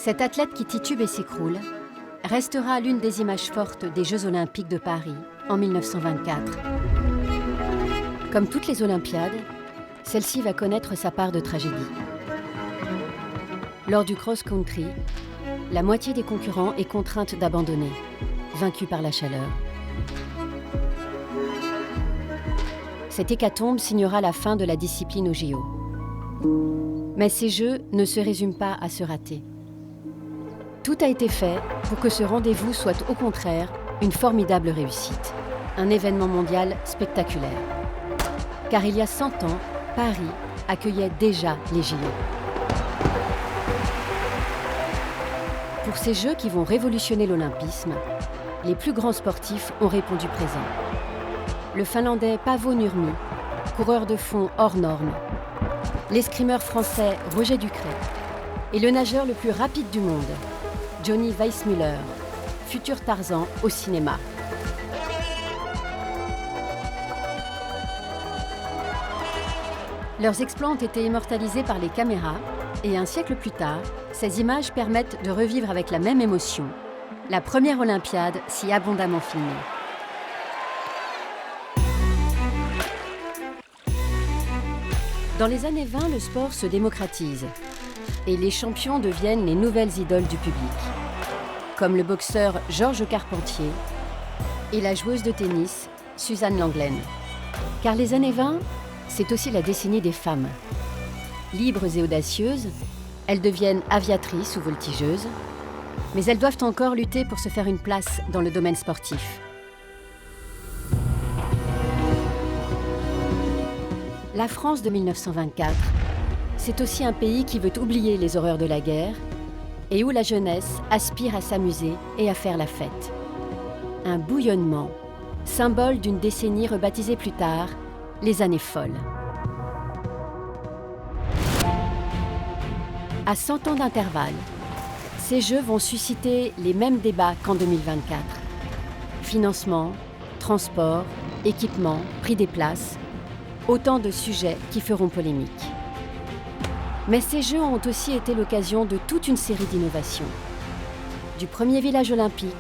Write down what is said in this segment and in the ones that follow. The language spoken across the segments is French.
Cette athlète qui titube et s'écroule restera l'une des images fortes des Jeux Olympiques de Paris en 1924. Comme toutes les Olympiades, celle-ci va connaître sa part de tragédie. Lors du cross-country, la moitié des concurrents est contrainte d'abandonner, vaincue par la chaleur. Cette hécatombe signera la fin de la discipline aux JO. Mais ces Jeux ne se résument pas à ce raté. Tout a été fait pour que ce rendez-vous soit au contraire une formidable réussite, un événement mondial spectaculaire. Car il y a 100 ans, Paris accueillait déjà les JO. Pour ces Jeux qui vont révolutionner l'olympisme, les plus grands sportifs ont répondu présent. Le Finlandais Paavo Nurmi, coureur de fond hors norme, l'escrimeur français Roger Ducret et le nageur le plus rapide du monde, Johnny Weissmuller, futur Tarzan au cinéma. Leurs exploits ont été immortalisés par les caméras et un siècle plus tard, ces images permettent de revivre avec la même émotion la première Olympiade si abondamment filmée. Dans les années 20, le sport se démocratise et les champions deviennent les nouvelles idoles du public, comme le boxeur Georges Carpentier et la joueuse de tennis Suzanne Lenglen. Car les années 20, c'est aussi la décennie des femmes. Libres et audacieuses, elles deviennent aviatrices ou voltigeuses, mais elles doivent encore lutter pour se faire une place dans le domaine sportif. La France de 1924, c'est aussi un pays qui veut oublier les horreurs de la guerre et où la jeunesse aspire à s'amuser et à faire la fête. Un bouillonnement, symbole d'une décennie rebaptisée plus tard les années folles. À 100 ans d'intervalle, ces Jeux vont susciter les mêmes débats qu'en 2024. Financement, transport, équipement, prix des places, autant de sujets qui feront polémique. Mais ces Jeux ont aussi été l'occasion de toute une série d'innovations. Du premier village olympique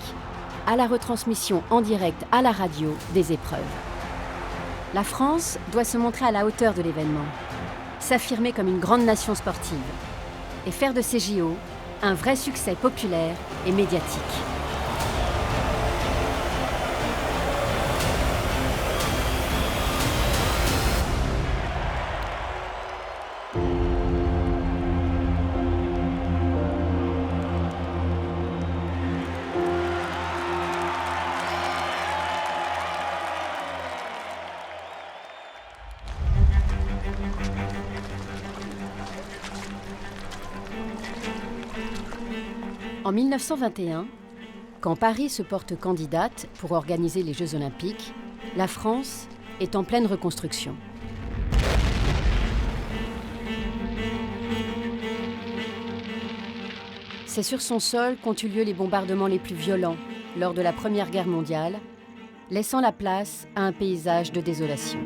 à la retransmission en direct à la radio des épreuves. La France doit se montrer à la hauteur de l'événement, s'affirmer comme une grande nation sportive et faire de ces JO un vrai succès populaire et médiatique. En 1921, quand Paris se porte candidate pour organiser les Jeux Olympiques, la France est en pleine reconstruction. C'est sur son sol qu'ont eu lieu les bombardements les plus violents lors de la Première Guerre mondiale, laissant la place à un paysage de désolation.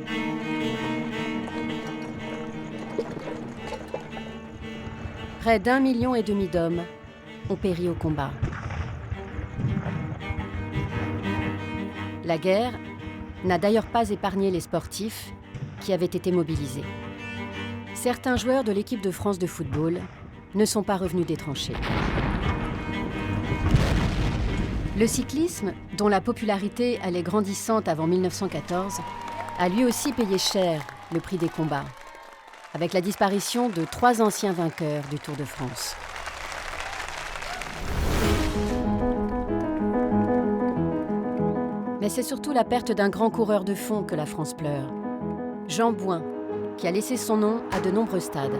Près d'1,5 million d'hommes ont péri au combat. La guerre n'a d'ailleurs pas épargné les sportifs qui avaient été mobilisés. Certains joueurs de l'équipe de France de football ne sont pas revenus des tranchées. Le cyclisme, dont la popularité allait grandissante avant 1914, a lui aussi payé cher le prix des combats, avec la disparition de 3 anciens vainqueurs du Tour de France. Mais c'est surtout la perte d'un grand coureur de fond que la France pleure. Jean Bouin, qui a laissé son nom à de nombreux stades.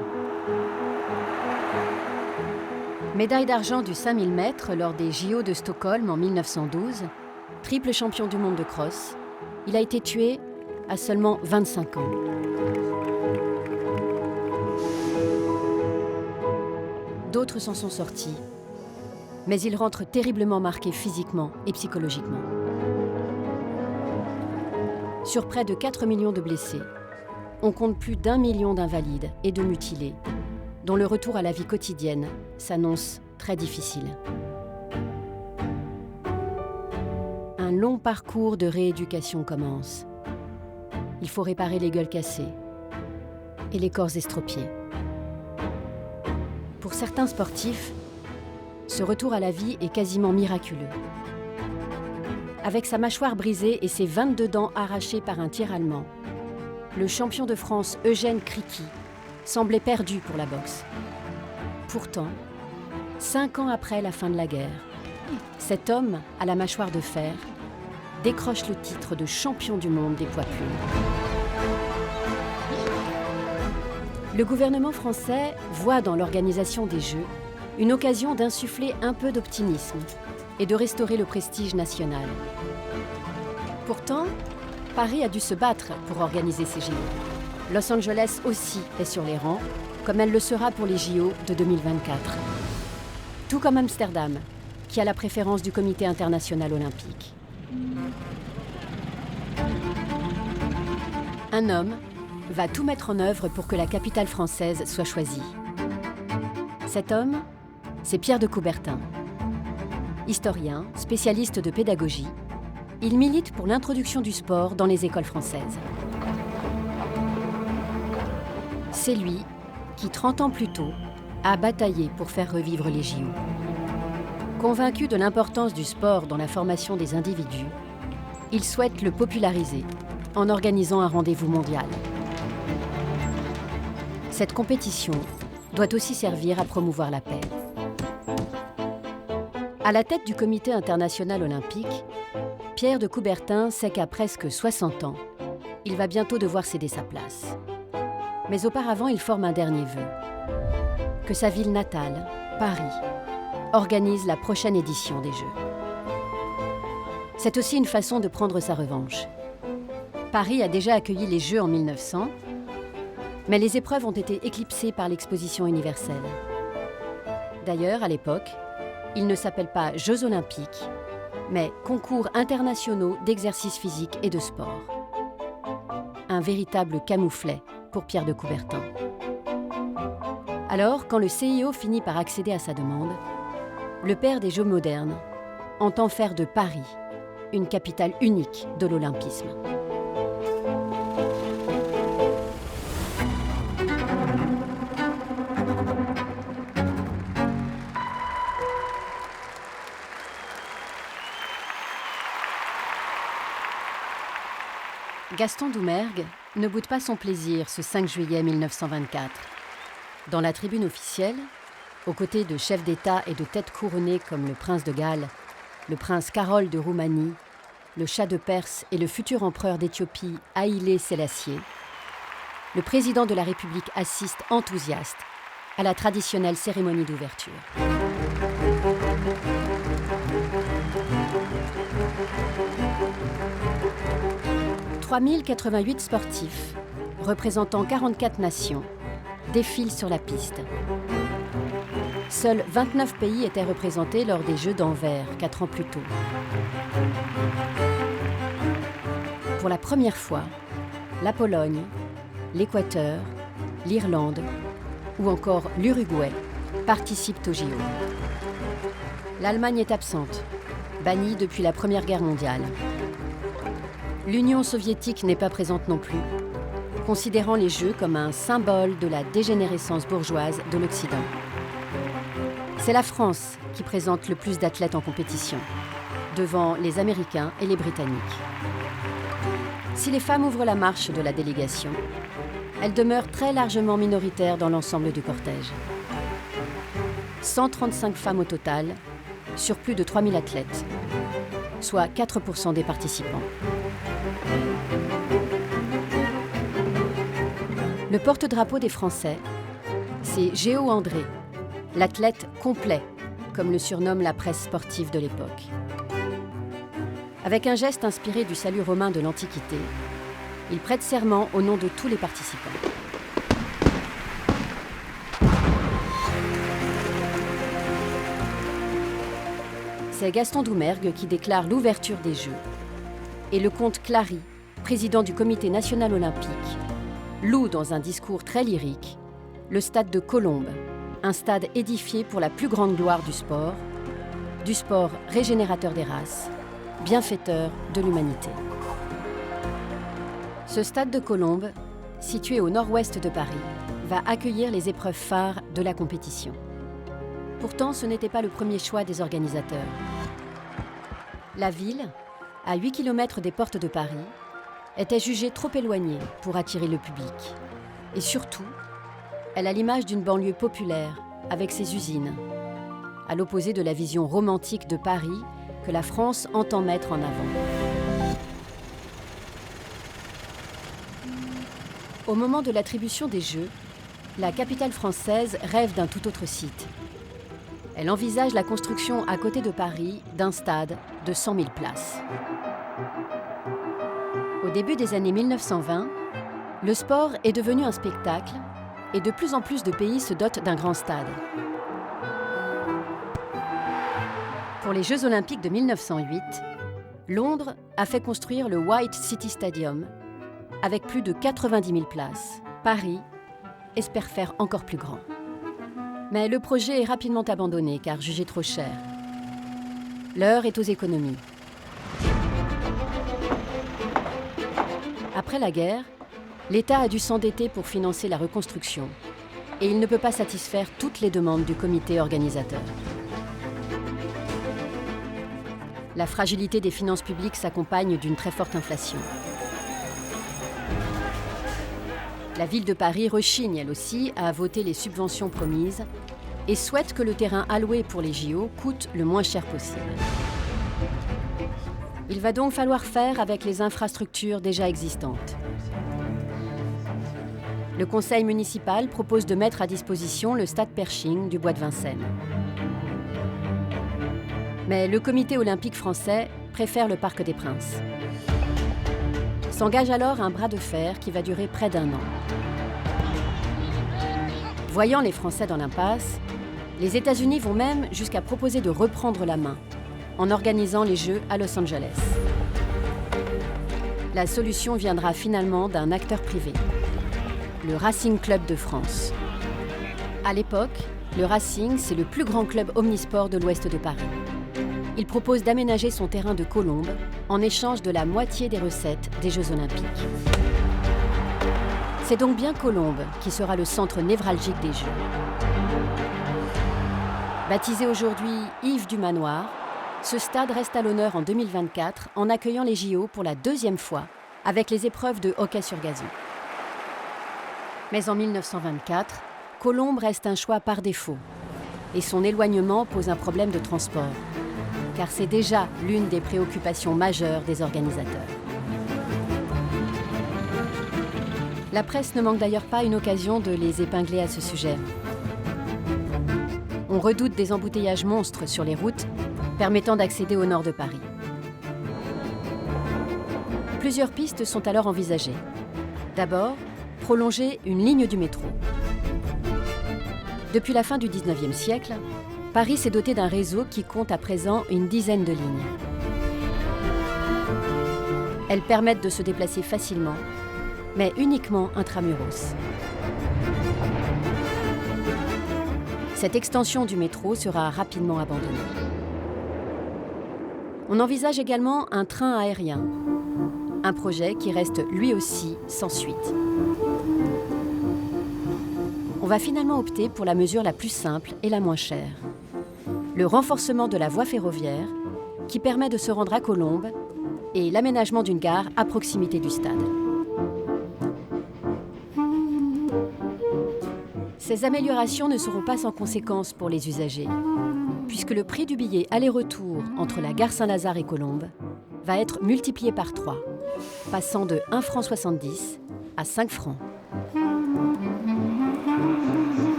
Médaille d'argent du 5000 mètres lors des JO de Stockholm en 1912, triple champion du monde de cross, il a été tué à seulement 25 ans. D'autres s'en sont sortis, mais ils rentrent terriblement marqués physiquement et psychologiquement. Sur près de 4 millions de blessés, on compte plus d'1 million d'invalides et de mutilés, dont le retour à la vie quotidienne s'annonce très difficile. Un long parcours de rééducation commence. Il faut réparer les gueules cassées et les corps estropiés. Pour certains sportifs, ce retour à la vie est quasiment miraculeux. Avec sa mâchoire brisée et ses 22 dents arrachées par un tir allemand, le champion de France Eugène Criqui semblait perdu pour la boxe. Pourtant, 5 ans après la fin de la guerre, cet homme à la mâchoire de fer décroche le titre de champion du monde des poids plumes. Le gouvernement français voit dans l'organisation des Jeux une occasion d'insuffler un peu d'optimisme et de restaurer le prestige national. Pourtant, Paris a dû se battre pour organiser ces JO. Los Angeles aussi est sur les rangs, comme elle le sera pour les JO de 2024. Tout comme Amsterdam, qui a la préférence du Comité international olympique. Un homme va tout mettre en œuvre pour que la capitale française soit choisie. Cet homme, c'est Pierre de Coubertin. Historien, spécialiste de pédagogie, il milite pour l'introduction du sport dans les écoles françaises. C'est lui qui, 30 ans plus tôt, a bataillé pour faire revivre les JO. Convaincu de l'importance du sport dans la formation des individus, il souhaite le populariser en organisant un rendez-vous mondial. Cette compétition doit aussi servir à promouvoir la paix. À la tête du Comité international olympique, Pierre de Coubertin sait qu'à presque 60 ans, il va bientôt devoir céder sa place. Mais auparavant, il forme un dernier vœu. Que sa ville natale, Paris, organise la prochaine édition des Jeux. C'est aussi une façon de prendre sa revanche. Paris a déjà accueilli les Jeux en 1900, mais les épreuves ont été éclipsées par l'exposition universelle. D'ailleurs, à l'époque, ils ne s'appellent pas Jeux olympiques, mais Concours internationaux d'exercice physique et de sport. Un véritable camouflet pour Pierre de Coubertin. Alors, quand le CIO finit par accéder à sa demande, le père des Jeux modernes entend faire de Paris une capitale unique de l'olympisme. Gaston Doumergue ne boude pas son plaisir ce 5 juillet 1924. Dans la tribune officielle, aux côtés de chefs d'État et de têtes couronnées comme le prince de Galles, le prince Carol de Roumanie, le Shah de Perse et le futur empereur d'Éthiopie Haïlé Sélassié, le président de la République assiste enthousiaste à la traditionnelle cérémonie d'ouverture. « 3088 sportifs, représentant 44 nations, défilent sur la piste. Seuls 29 pays étaient représentés lors des Jeux d'Anvers, 4 ans plus tôt. Pour la première fois, la Pologne, l'Équateur, l'Irlande ou encore l'Uruguay participent aux JO. L'Allemagne est absente, bannie depuis la Première Guerre mondiale. L'Union soviétique n'est pas présente non plus, considérant les Jeux comme un symbole de la dégénérescence bourgeoise de l'Occident. C'est la France qui présente le plus d'athlètes en compétition, devant les Américains et les Britanniques. Si les femmes ouvrent la marche de la délégation, elles demeurent très largement minoritaires dans l'ensemble du cortège. 135 femmes au total, sur plus de 3000 athlètes, soit 4% des participants. Le porte-drapeau des Français, c'est Géo André, l'athlète complet, comme le surnomme la presse sportive de l'époque. Avec un geste inspiré du salut romain de l'Antiquité, il prête serment au nom de tous les participants. C'est Gaston Doumergue qui déclare l'ouverture des Jeux. Et le comte Clary, président du Comité national olympique, loue dans un discours très lyrique le stade de Colombes, un stade édifié pour la plus grande gloire du sport régénérateur des races, bienfaiteur de l'humanité. Ce stade de Colombes, situé au nord-ouest de Paris, va accueillir les épreuves phares de la compétition. Pourtant, ce n'était pas le premier choix des organisateurs. La ville, à 8 km des portes de Paris, était jugée trop éloignée pour attirer le public. Et surtout, elle a l'image d'une banlieue populaire avec ses usines, à l'opposé de la vision romantique de Paris que la France entend mettre en avant. Au moment de l'attribution des Jeux, la capitale française rêve d'un tout autre site. Elle envisage la construction à côté de Paris d'un stade de 100 000 places. Au début des années 1920, le sport est devenu un spectacle et de plus en plus de pays se dotent d'un grand stade. Pour les Jeux Olympiques de 1908, Londres a fait construire le White City Stadium avec plus de 90 000 places. Paris espère faire encore plus grand. Mais le projet est rapidement abandonné car jugé trop cher. L'heure est aux économies. Après la guerre, l'État a dû s'endetter pour financer la reconstruction et il ne peut pas satisfaire toutes les demandes du comité organisateur. La fragilité des finances publiques s'accompagne d'une très forte inflation. La ville de Paris rechigne, elle aussi, à voter les subventions promises et souhaite que le terrain alloué pour les JO coûte le moins cher possible. Il va donc falloir faire avec les infrastructures déjà existantes. Le conseil municipal propose de mettre à disposition le stade Pershing du Bois de Vincennes. Mais le comité olympique français préfère le Parc des Princes. S'engage alors un bras de fer qui va durer près d'1 an. Voyant les Français dans l'impasse, les États-Unis vont même jusqu'à proposer de reprendre la main en organisant les Jeux à Los Angeles. La solution viendra finalement d'un acteur privé, le Racing Club de France. À l'époque, le Racing, c'est le plus grand club omnisport de l'ouest de Paris. Il propose d'aménager son terrain de Colombes en échange de la moitié des recettes des Jeux Olympiques. C'est donc bien Colombes qui sera le centre névralgique des Jeux. Baptisé aujourd'hui Yves du Manoir, ce stade reste à l'honneur en 2024 en accueillant les JO pour la 2e fois avec les épreuves de hockey sur gazon. Mais en 1924, Colombes reste un choix par défaut et son éloignement pose un problème de transport, car c'est déjà l'une des préoccupations majeures des organisateurs. La presse ne manque d'ailleurs pas une occasion de les épingler à ce sujet. On redoute des embouteillages monstres sur les routes permettant d'accéder au nord de Paris. Plusieurs pistes sont alors envisagées. D'abord, prolonger une ligne du métro. Depuis la fin du XIXe siècle, Paris s'est doté d'un réseau qui compte à présent une dizaine de lignes. Elles permettent de se déplacer facilement, mais uniquement intramuros. Cette extension du métro sera rapidement abandonnée. On envisage également un train aérien, un projet qui reste lui aussi sans suite. On va finalement opter pour la mesure la plus simple et la moins chère. Le renforcement de la voie ferroviaire qui permet de se rendre à Colombes et l'aménagement d'une gare à proximité du stade. Ces améliorations ne seront pas sans conséquences pour les usagers, puisque le prix du billet aller-retour entre la gare Saint-Lazare et Colombes va être multiplié par 3, passant de 1,70 € à 5 francs.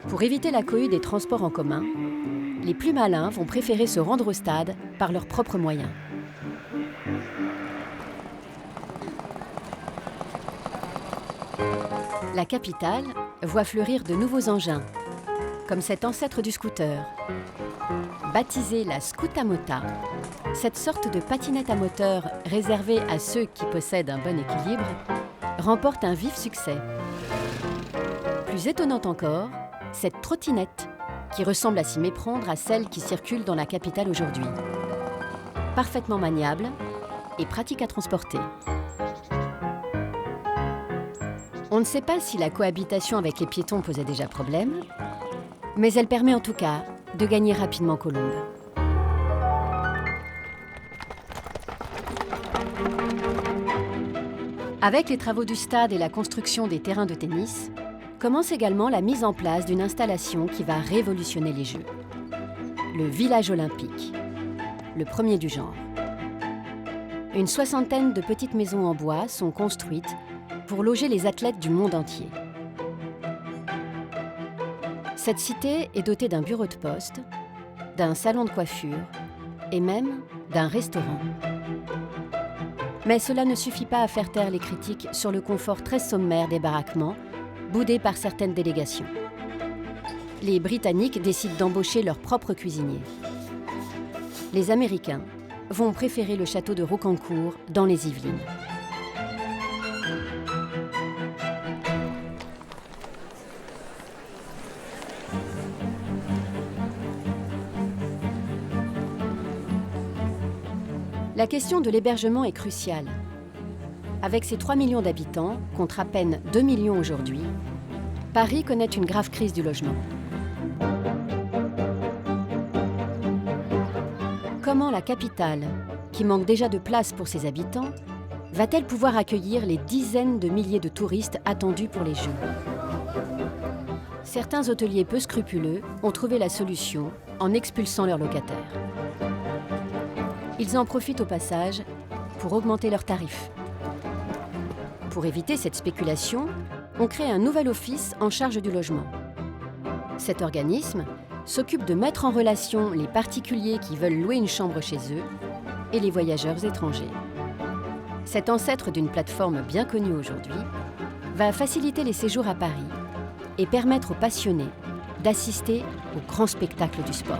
Pour éviter la cohue des transports en commun, les plus malins vont préférer se rendre au stade par leurs propres moyens. La capitale voit fleurir de nouveaux engins, comme cet ancêtre du scooter. Baptisée la Scootamota, cette sorte de patinette à moteur réservée à ceux qui possèdent un bon équilibre, remporte un vif succès. Plus étonnante encore, cette trottinette, qui ressemble à s'y méprendre à celle qui circule dans la capitale aujourd'hui. Parfaitement maniable et pratique à transporter. On ne sait pas si la cohabitation avec les piétons posait déjà problème, mais elle permet en tout cas de gagner rapidement Colombes. Avec les travaux du stade et la construction des terrains de tennis, commence également la mise en place d'une installation qui va révolutionner les Jeux. Le village olympique, le premier du genre. Une soixantaine de petites maisons en bois sont construites pour loger les athlètes du monde entier. Cette cité est dotée d'un bureau de poste, d'un salon de coiffure et même d'un restaurant. Mais cela ne suffit pas à faire taire les critiques sur le confort très sommaire des baraquements, boudés par certaines délégations. Les Britanniques décident d'embaucher leurs propres cuisiniers. Les Américains vont préférer le château de Rocancourt dans les Yvelines. La question de l'hébergement est cruciale. Avec ses 3 millions d'habitants, contre à peine 2 millions aujourd'hui, Paris connaît une grave crise du logement. Comment la capitale, qui manque déjà de place pour ses habitants, va-t-elle pouvoir accueillir les dizaines de milliers de touristes attendus pour les Jeux ? Certains hôteliers peu scrupuleux ont trouvé la solution en expulsant leurs locataires. Ils en profitent au passage pour augmenter leurs tarifs. Pour éviter cette spéculation, on crée un nouvel office en charge du logement. Cet organisme s'occupe de mettre en relation les particuliers qui veulent louer une chambre chez eux et les voyageurs étrangers. Cet ancêtre d'une plateforme bien connue aujourd'hui va faciliter les séjours à Paris et permettre aux passionnés d'assister au grand spectacle du sport.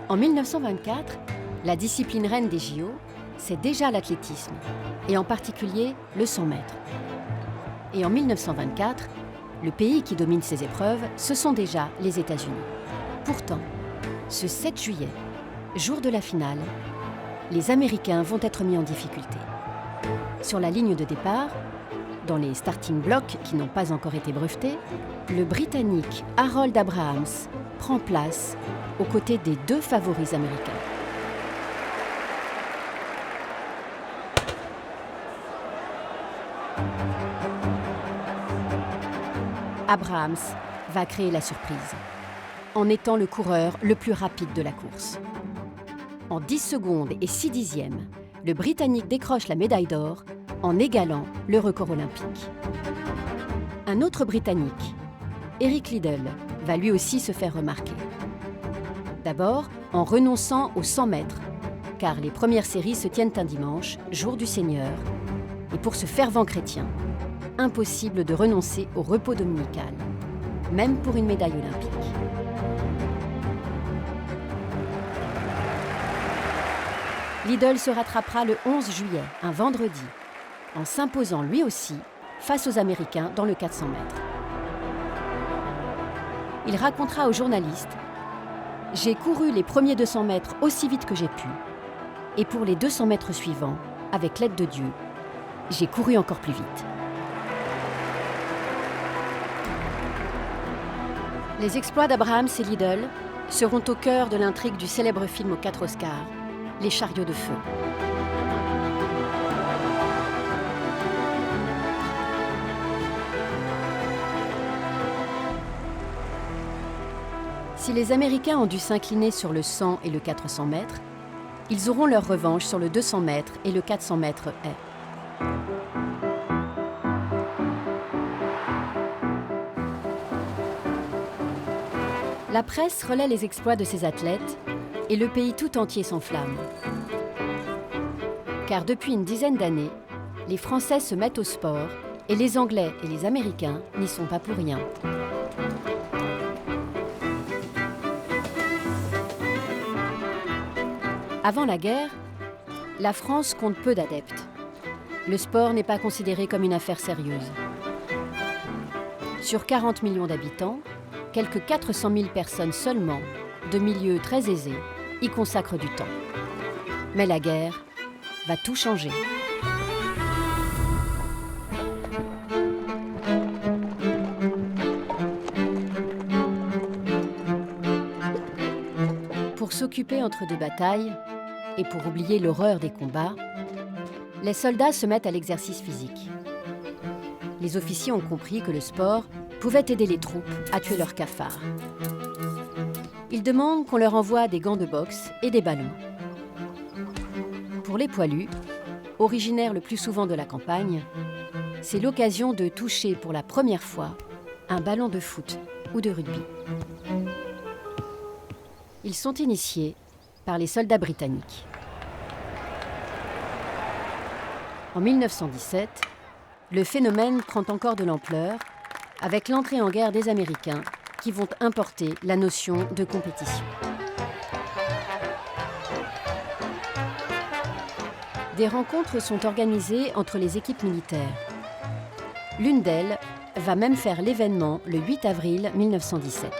En 1924, la discipline reine des JO, c'est déjà l'athlétisme, et en particulier le 100 mètres. Et en 1924, le pays qui domine ces épreuves, ce sont déjà les États-Unis. Pourtant, ce 7 juillet, jour de la finale, les Américains vont être mis en difficulté. Sur la ligne de départ, dans les starting blocks qui n'ont pas encore été brevetés, le Britannique Harold Abrahams prend place aux côtés des 2 favoris américains. Abrahams va créer la surprise, en étant le coureur le plus rapide de la course. En 10 secondes et 6 dixièmes, le Britannique décroche la médaille d'or en égalant le record olympique. Un autre Britannique, Eric Liddell, va lui aussi se faire remarquer. D'abord en renonçant aux 100 mètres, car les premières séries se tiennent un dimanche, jour du Seigneur, et pour ce fervent chrétien, impossible de renoncer au repos dominical, même pour une médaille olympique. Liddell se rattrapera le 11 juillet, un vendredi, en s'imposant lui aussi face aux Américains dans le 400 mètres. Il racontera aux journalistes « J'ai couru les premiers 200 mètres aussi vite que j'ai pu, et pour les 200 mètres suivants, avec l'aide de Dieu, j'ai couru encore plus vite. » Les exploits d'Abrahams et Liddell seront au cœur de l'intrigue du célèbre film aux 4 Oscars, Les chariots de feu. Si les Américains ont dû s'incliner sur le 100 et le 400 mètres, ils auront leur revanche sur le 200 mètres et le 400 mètres haies. La presse relaie les exploits de ces athlètes et le pays tout entier s'enflamme. Car depuis une dizaine d'années, les Français se mettent au sport Et les Anglais et les Américains n'y sont pas pour rien. Avant la guerre, la France compte peu d'adeptes. Le sport n'est pas considéré comme une affaire sérieuse. Sur 40 millions d'habitants, quelques 400 000 personnes seulement, de milieux très aisés, y consacrent du temps. Mais la guerre va tout changer. Pour s'occuper entre deux batailles, et pour oublier l'horreur des combats, les soldats se mettent à l'exercice physique. Les officiers ont compris que le sport pouvait aider les troupes à tuer leurs cafards. Ils demandent qu'on leur envoie des gants de boxe et des ballons. Pour les poilus, originaires le plus souvent de la campagne, c'est l'occasion de toucher pour la première fois un ballon de foot ou de rugby. Ils sont initiés par les soldats britanniques. En 1917, le phénomène prend encore de l'ampleur avec l'entrée en guerre des Américains qui vont importer la notion de compétition. Des rencontres sont organisées entre les équipes militaires. L'une d'elles va même faire l'événement le 8 avril 1917.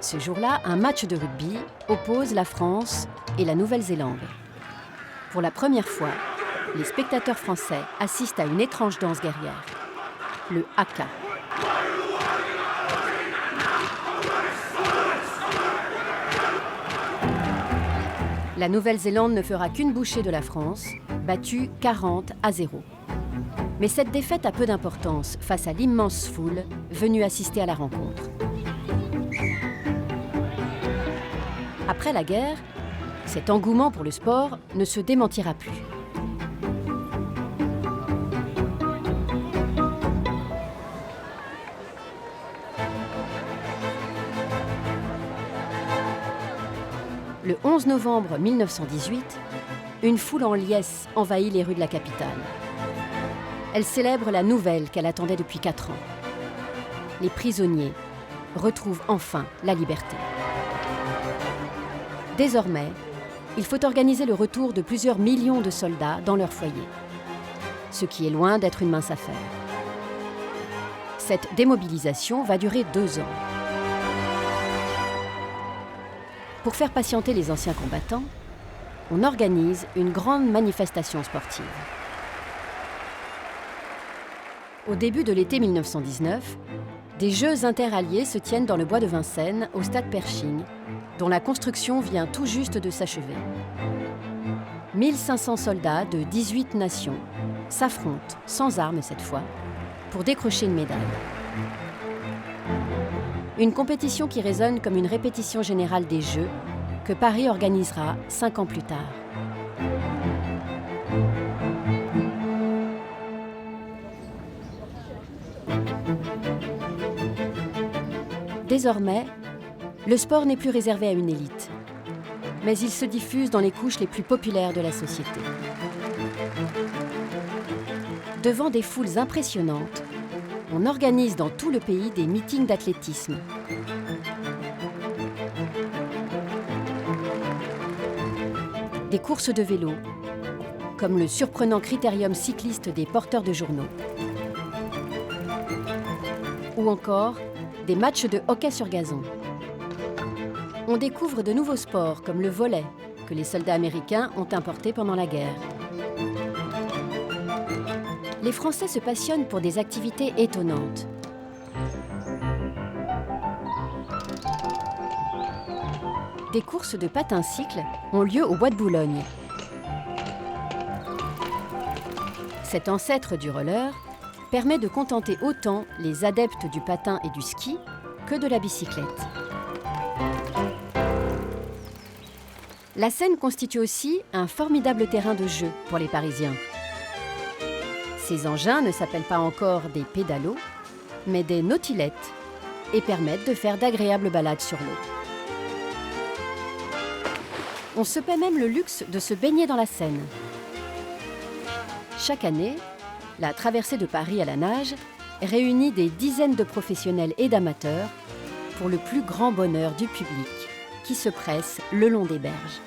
Ce jour-là, un match de rugby oppose la France et la Nouvelle-Zélande. Pour la première fois, les spectateurs français assistent à une étrange danse guerrière, le haka. La Nouvelle-Zélande ne fera qu'une bouchée de la France, battue 40-0. Mais cette défaite a peu d'importance face à l'immense foule venue assister à la rencontre. Après la guerre, cet engouement pour le sport ne se démentira plus. Le 11 novembre 1918, une foule en liesse envahit les rues de la capitale. Elle célèbre la nouvelle qu'elle attendait depuis 4 ans. Les prisonniers retrouvent enfin la liberté. Désormais, il faut organiser le retour de plusieurs millions de soldats dans leur foyer, ce qui est loin d'être une mince affaire. Cette démobilisation va durer 2 ans. Pour faire patienter les anciens combattants, on organise une grande manifestation sportive. Au début de l'été 1919, des Jeux interalliés se tiennent dans le bois de Vincennes, au stade Pershing, dont la construction vient tout juste de s'achever. 1500 soldats de 18 nations s'affrontent, sans armes cette fois, pour décrocher une médaille. Une compétition qui résonne comme une répétition générale des Jeux que Paris organisera 5 ans plus tard. Désormais, le sport n'est plus réservé à une élite, mais il se diffuse dans les couches les plus populaires de la société. Devant des foules impressionnantes, on organise dans tout le pays des meetings d'athlétisme. Des courses de vélo, comme le surprenant critérium cycliste des porteurs de journaux. Ou encore des matchs de hockey sur gazon. On découvre de nouveaux sports comme le volley, que les soldats américains ont importé pendant la guerre. Les Français se passionnent pour des activités étonnantes. Des courses de patin-cycle ont lieu au Bois de Boulogne. Cet ancêtre du roller permet de contenter autant les adeptes du patin et du ski que de la bicyclette. La Seine constitue aussi un formidable terrain de jeu pour les Parisiens. Ces engins ne s'appellent pas encore des pédalos, mais des nautilettes et permettent de faire d'agréables balades sur l'eau. On se paie même le luxe de se baigner dans la Seine. Chaque année, La traversée de Paris à la nage réunit des dizaines de professionnels et d'amateurs pour le plus grand bonheur du public qui se presse le long des berges.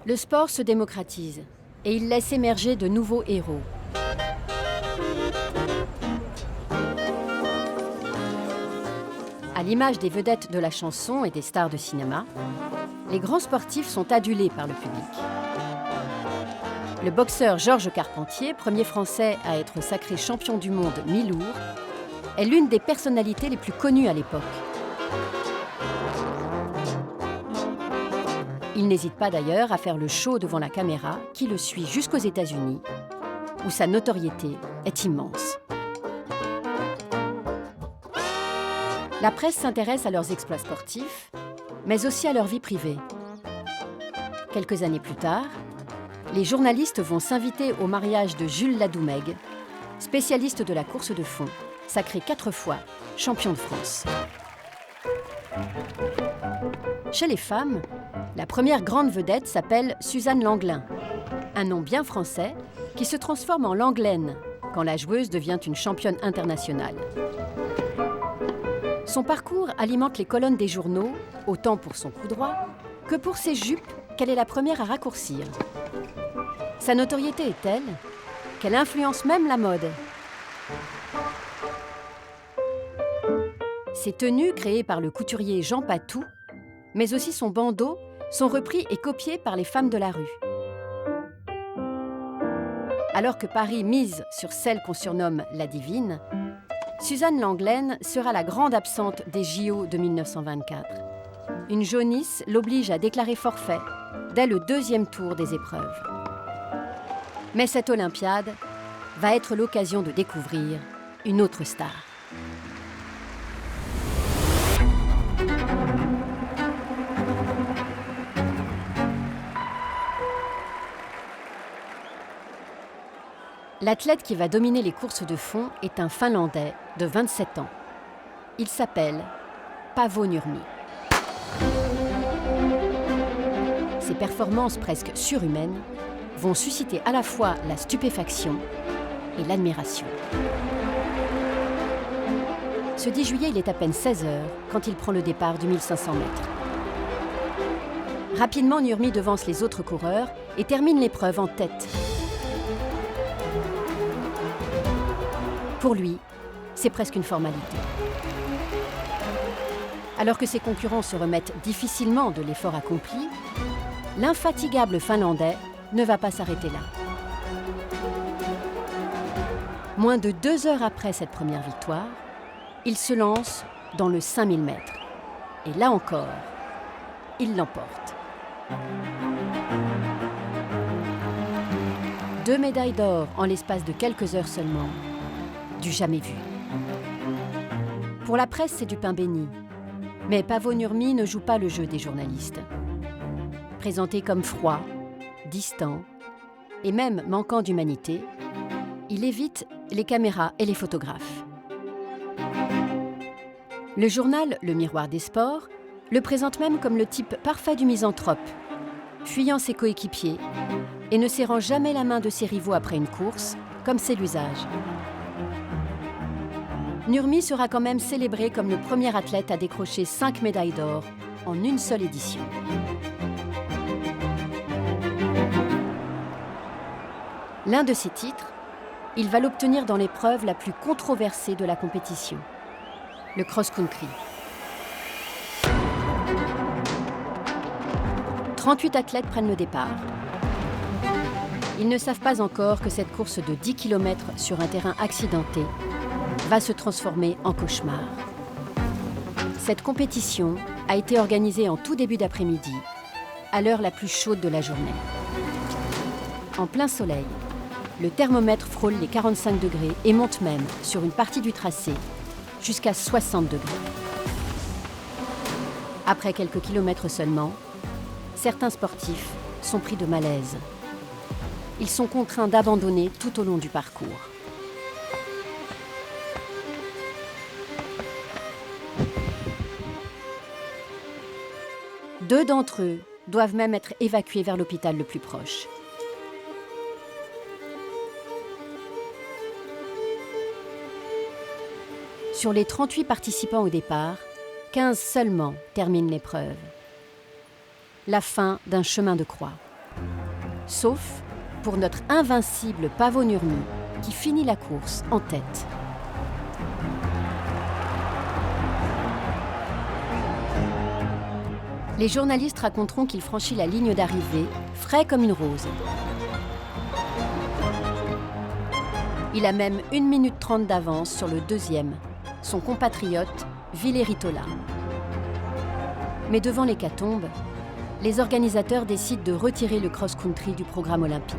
Le sport se démocratise et il laisse émerger de nouveaux héros. À l'image des vedettes de la chanson et des stars de cinéma, les grands sportifs sont adulés par le public. Le boxeur Georges Carpentier, premier Français à être sacré champion du monde mi-lourd, est l'une des personnalités les plus connues à l'époque. Il n'hésite pas d'ailleurs à faire le show devant la caméra qui le suit jusqu'aux États-Unis, où sa notoriété est immense. La presse s'intéresse à leurs exploits sportifs, mais aussi à leur vie privée. Quelques années plus tard, les journalistes vont s'inviter au mariage de Jules Ladoumègue, spécialiste de la course de fond, sacré 4 fois champion de France. Chez les femmes, la première grande vedette s'appelle Suzanne Langlain, un nom bien français qui se transforme en Langlaine quand la joueuse devient une championne internationale. Son parcours alimente les colonnes des journaux, autant pour son coup droit que pour ses jupes qu'elle est la première à raccourcir. Sa notoriété est telle qu'elle influence même la mode. Ses tenues, créées par le couturier Jean Patou, mais aussi son bandeau, sont repris et copiés par les femmes de la rue. Alors que Paris mise sur celle qu'on surnomme la divine, Suzanne Langlaine sera la grande absente des JO de 1924. Une jaunisse l'oblige à déclarer forfait dès le 2e tour des épreuves. Mais cette Olympiade va être l'occasion de découvrir une autre star. L'athlète qui va dominer les courses de fond est un Finlandais de 27 ans. Il s'appelle Paavo Nurmi. Ses performances presque surhumaines vont susciter à la fois la stupéfaction et l'admiration. Ce 10 juillet, il est à peine 16 heures quand il prend le départ du 1500 mètres. Rapidement, Nurmi devance les autres coureurs et termine l'épreuve en tête. Pour lui, c'est presque une formalité. Alors que ses concurrents se remettent difficilement de l'effort accompli, l'infatigable Finlandais ne va pas s'arrêter là. Moins de 2 heures après cette première victoire, il se lance dans le 5000 mètres. Et là encore, il l'emporte. 2 médailles d'or en l'espace de quelques heures seulement. Du jamais vu. Pour la presse, c'est du pain béni. Mais Paavo Nurmi ne joue pas le jeu des journalistes. Présenté comme froid, distant et même manquant d'humanité, il évite les caméras et les photographes. Le journal Le Miroir des Sports le présente même comme le type parfait du misanthrope, fuyant ses coéquipiers et ne serrant jamais la main de ses rivaux après une course, comme c'est l'usage. Nurmi sera quand même célébré comme le premier athlète à décrocher 5 médailles d'or en une seule édition. L'un de ces titres, il va l'obtenir dans l'épreuve la plus controversée de la compétition, le cross-country. 38 athlètes prennent le départ. Ils ne savent pas encore que cette course de 10 km sur un terrain accidenté va se transformer en cauchemar. Cette compétition a été organisée en tout début d'après-midi, à l'heure la plus chaude de la journée. En plein soleil, le thermomètre frôle les 45 degrés et monte même, sur une partie du tracé, jusqu'à 60 degrés. Après quelques kilomètres seulement, certains sportifs sont pris de malaise. Ils sont contraints d'abandonner tout au long du parcours. Deux d'entre eux doivent même être évacués vers l'hôpital le plus proche. Sur les 38 participants au départ, 15 seulement terminent l'épreuve. La fin d'un chemin de croix. Sauf pour notre invincible Paavo Nurmi, qui finit la course en tête. Les journalistes raconteront qu'il franchit la ligne d'arrivée, frais comme une rose. Il a même 1 minute 30 d'avance sur le deuxième, son compatriote Vileri Tola. Mais devant l'hécatombe, les organisateurs décident de retirer le cross-country du programme olympique.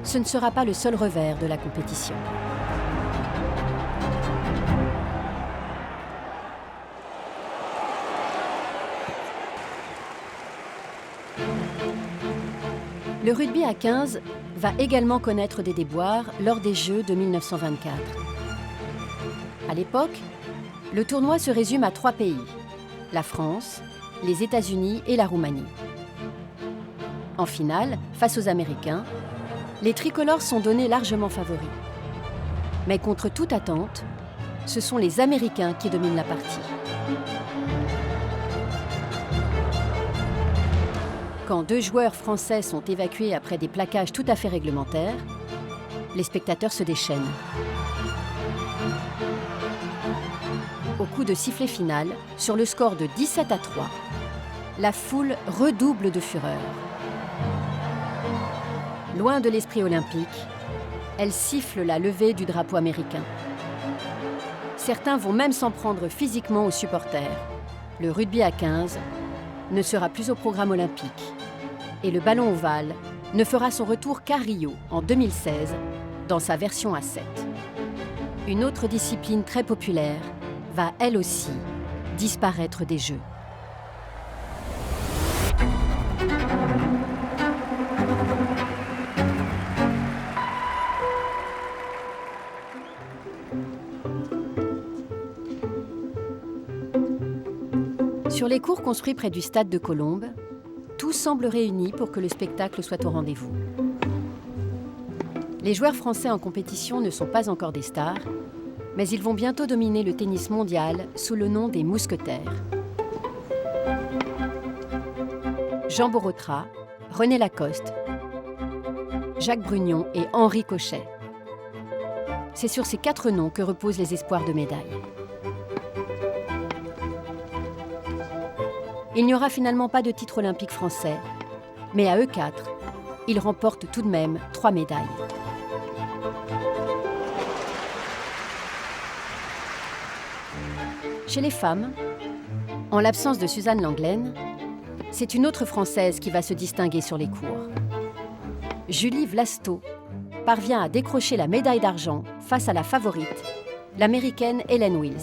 Ce ne sera pas le seul revers de la compétition. Le rugby à 15 va également connaître des déboires lors des Jeux de 1924. À l'époque, le tournoi se résume à 3 pays, la France, les États-Unis et la Roumanie. En finale, face aux Américains, les tricolores sont donnés largement favoris. Mais contre toute attente, ce sont les Américains qui dominent la partie. Quand 2 joueurs français sont évacués après des plaquages tout à fait réglementaires, les spectateurs se déchaînent. Au coup de sifflet final, sur le score de 17-3, la foule redouble de fureur. Loin de l'esprit olympique, elle siffle la levée du drapeau américain. Certains vont même s'en prendre physiquement aux supporters. Le rugby à 15 ne sera plus au programme olympique. Et le ballon ovale ne fera son retour qu'à Rio en 2016, dans sa version à 7. Une autre discipline très populaire va elle aussi disparaître des Jeux. Sur les cours construits près du stade de Colombes, tout semble réuni pour que le spectacle soit au rendez-vous. Les joueurs français en compétition ne sont pas encore des stars, mais ils vont bientôt dominer le tennis mondial sous le nom des mousquetaires. Jean Borotra, René Lacoste, Jacques Brugnon et Henri Cochet. C'est sur ces 4 noms que reposent les espoirs de médailles. Il n'y aura finalement pas de titre olympique français, mais à eux 4, ils remportent tout de même 3 médailles. Chez les femmes, en l'absence de Suzanne Lenglen, c'est une autre Française qui va se distinguer sur les cours. Julie Vlasto parvient à décrocher la médaille d'argent face à la favorite, l'Américaine Helen Wills.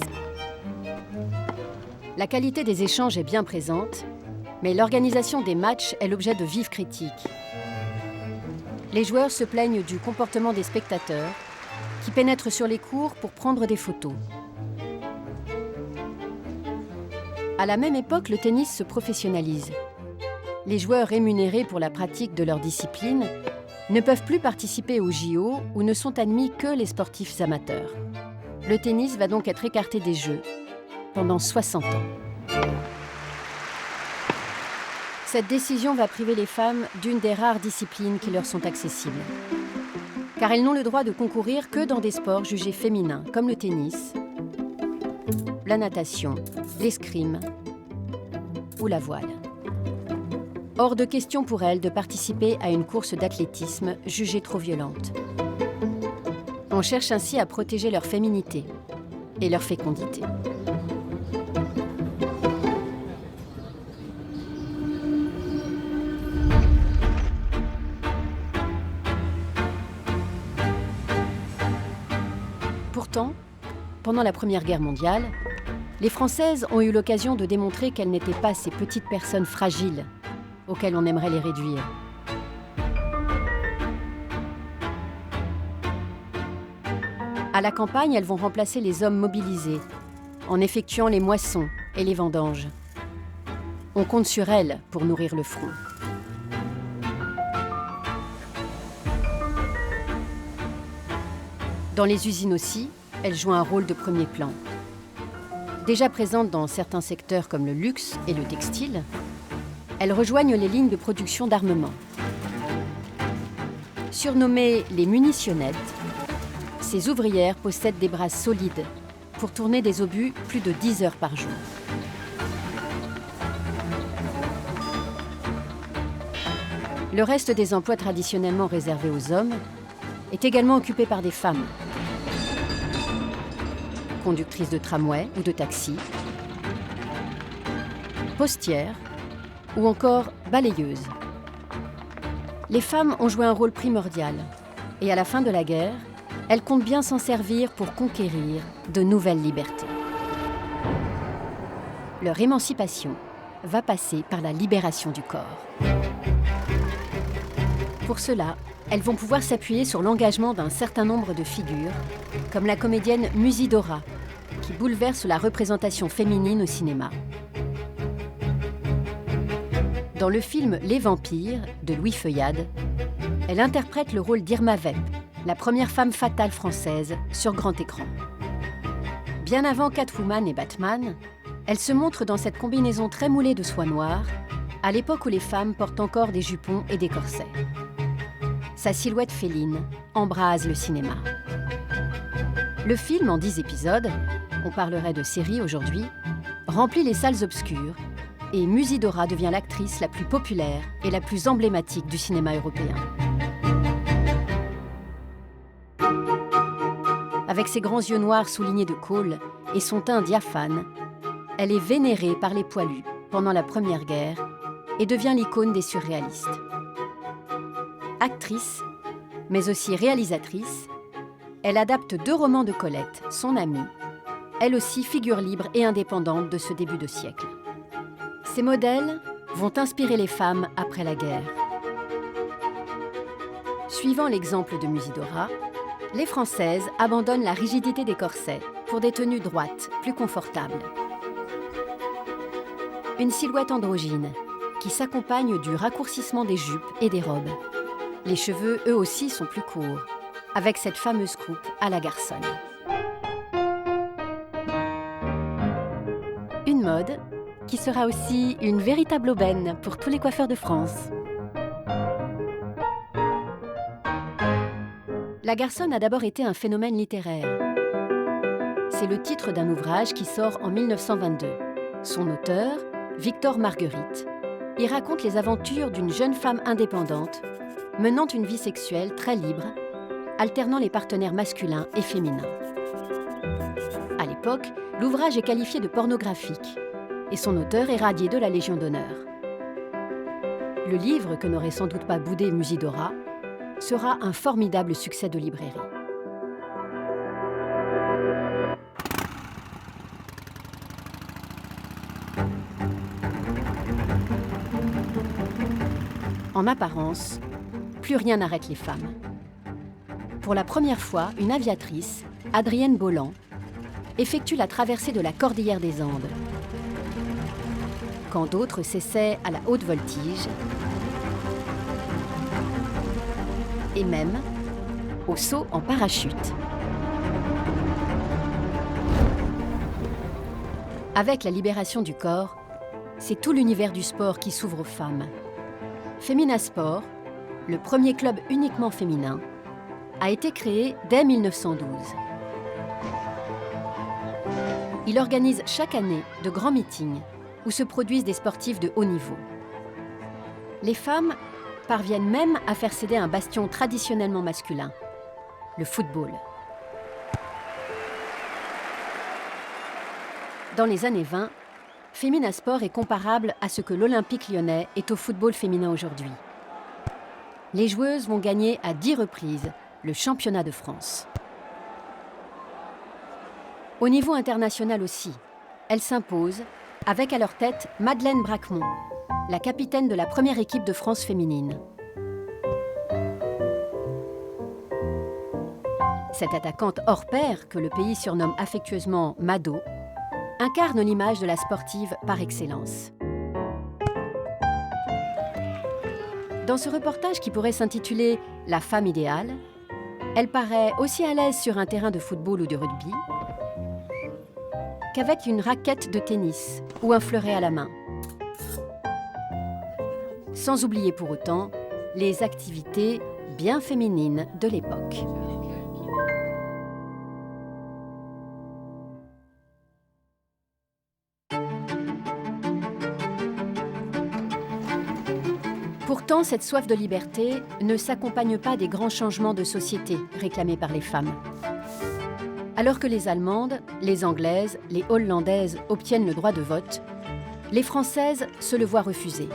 La qualité des échanges est bien présente, mais l'organisation des matchs est l'objet de vives critiques. Les joueurs se plaignent du comportement des spectateurs qui pénètrent sur les cours pour prendre des photos. À la même époque, le tennis se professionnalise. Les joueurs rémunérés pour la pratique de leur discipline ne peuvent plus participer aux JO où ne sont admis que les sportifs amateurs. Le tennis va donc être écarté des Jeux pendant 60 ans. Cette décision va priver les femmes d'une des rares disciplines qui leur sont accessibles. Car elles n'ont le droit de concourir que dans des sports jugés féminins, comme le tennis, la natation, l'escrime ou la voile. Hors de question pour elles de participer à une course d'athlétisme jugée trop violente. On cherche ainsi à protéger leur féminité et leur fécondité. Pourtant, pendant la Première Guerre mondiale, les Françaises ont eu l'occasion de démontrer qu'elles n'étaient pas ces petites personnes fragiles auxquelles on aimerait les réduire. À la campagne, elles vont remplacer les hommes mobilisés en effectuant les moissons et les vendanges. On compte sur elles pour nourrir le front. Dans les usines aussi, elles jouent un rôle de premier plan. Déjà présentes dans certains secteurs comme le luxe et le textile, elles rejoignent les lignes de production d'armement. Surnommées les munitionnettes, ces ouvrières possèdent des bras solides pour tourner des obus plus de 10 heures par jour. Le reste des emplois traditionnellement réservés aux hommes est également occupé par des femmes. Conductrices de tramway ou de taxi, postières ou encore balayeuses. Les femmes ont joué un rôle primordial et à la fin de la guerre, elles comptent bien s'en servir pour conquérir de nouvelles libertés. Leur émancipation va passer par la libération du corps. Pour cela, elles vont pouvoir s'appuyer sur l'engagement d'un certain nombre de figures, comme la comédienne Musidora, qui bouleverse la représentation féminine au cinéma. Dans le film Les Vampires de Louis Feuillade, elle interprète le rôle d'Irma Vep, la première femme fatale française sur grand écran. Bien avant Catwoman et Batman, elle se montre dans cette combinaison très moulée de soie noire, à l'époque où les femmes portent encore des jupons et des corsets. Sa silhouette féline embrase le cinéma. Le film, en 10 épisodes, on parlerait de série aujourd'hui, remplit les salles obscures et Musidora devient l'actrice la plus populaire et la plus emblématique du cinéma européen. Avec ses grands yeux noirs soulignés de colle et son teint diaphane, elle est vénérée par les poilus pendant la Première Guerre et devient l'icône des surréalistes. Actrice, mais aussi réalisatrice, elle adapte 2 romans de Colette, son amie, elle aussi figure libre et indépendante de ce début de siècle. Ces modèles vont inspirer les femmes après la guerre. Suivant l'exemple de Musidora, les Françaises abandonnent la rigidité des corsets pour des tenues droites, plus confortables. Une silhouette androgyne qui s'accompagne du raccourcissement des jupes et des robes. Les cheveux, eux aussi, sont plus courts, avec cette fameuse coupe à la garçonne. Une mode qui sera aussi une véritable aubaine pour tous les coiffeurs de France. La garçonne a d'abord été un phénomène littéraire. C'est le titre d'un ouvrage qui sort en 1922. Son auteur, Victor Marguerite, y raconte les aventures d'une jeune femme indépendante menant une vie sexuelle très libre, alternant les partenaires masculins et féminins. À l'époque, l'ouvrage est qualifié de pornographique et son auteur est radié de la Légion d'honneur. Le livre, que n'aurait sans doute pas boudé Musidora, sera un formidable succès de librairie. En apparence, plus rien n'arrête les femmes. Pour la première fois, une aviatrice, Adrienne Bolland, effectue la traversée de la Cordillère des Andes. Quand d'autres s'essaient à la haute voltige et même au saut en parachute. Avec la libération du corps, c'est tout l'univers du sport qui s'ouvre aux femmes. Féminasport, le premier club uniquement féminin, a été créé dès 1912. Il organise chaque année de grands meetings où se produisent des sportifs de haut niveau. Les femmes parviennent même à faire céder un bastion traditionnellement masculin, le football. Dans les années 20, Féminasport est comparable à ce que l'Olympique lyonnais est au football féminin aujourd'hui. Les joueuses vont gagner à 10 reprises le championnat de France. Au niveau international aussi, elles s'imposent avec à leur tête Madeleine Braquemont, la capitaine de la première équipe de France féminine. Cette attaquante hors pair, que le pays surnomme affectueusement Mado, incarne l'image de la sportive par excellence. Dans ce reportage qui pourrait s'intituler « La femme idéale », Elle paraît aussi à l'aise sur un terrain de football ou de rugby qu'avec une raquette de tennis ou un fleuret à la main. Sans oublier pour autant les activités bien féminines de l'époque. Pourtant, cette soif de liberté ne s'accompagne pas des grands changements de société réclamés par les femmes. Alors que les Allemandes, les Anglaises, les Hollandaises obtiennent le droit de vote, les Françaises se le voient refuser.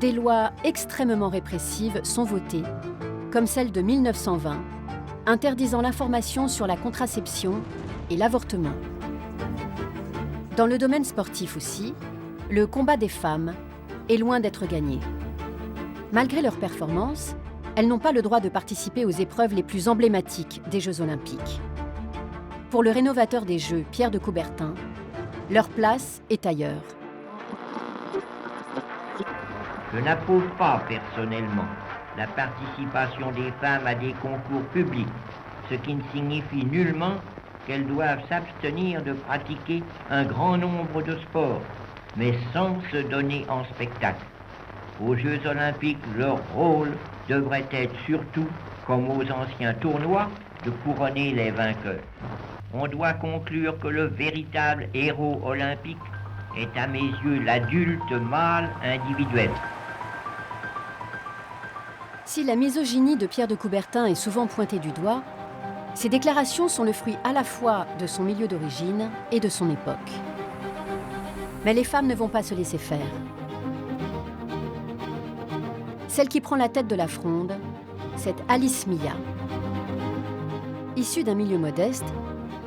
Des lois extrêmement répressives sont votées, comme celle de 1920, interdisant l'information sur la contraception et l'avortement. Dans le domaine sportif aussi, le combat des femmes est loin d'être gagné. Malgré leurs performances, elles n'ont pas le droit de participer aux épreuves les plus emblématiques des Jeux Olympiques. Pour le rénovateur des Jeux, Pierre de Coubertin, leur place est ailleurs. Je n'approuve pas personnellement la participation des femmes à des concours publics, ce qui ne signifie nullement qu'elles doivent s'abstenir de pratiquer un grand nombre de sports, mais sans se donner en spectacle. Aux Jeux Olympiques, leur rôle devrait être surtout, comme aux anciens tournois, de couronner les vainqueurs. On doit conclure que le véritable héros olympique est à mes yeux l'adulte mâle individuel. Si la misogynie de Pierre de Coubertin est souvent pointée du doigt, ces déclarations sont le fruit à la fois de son milieu d'origine et de son époque. Mais les femmes ne vont pas se laisser faire. Celle qui prend la tête de la fronde, c'est Alice Millat. Issue d'un milieu modeste,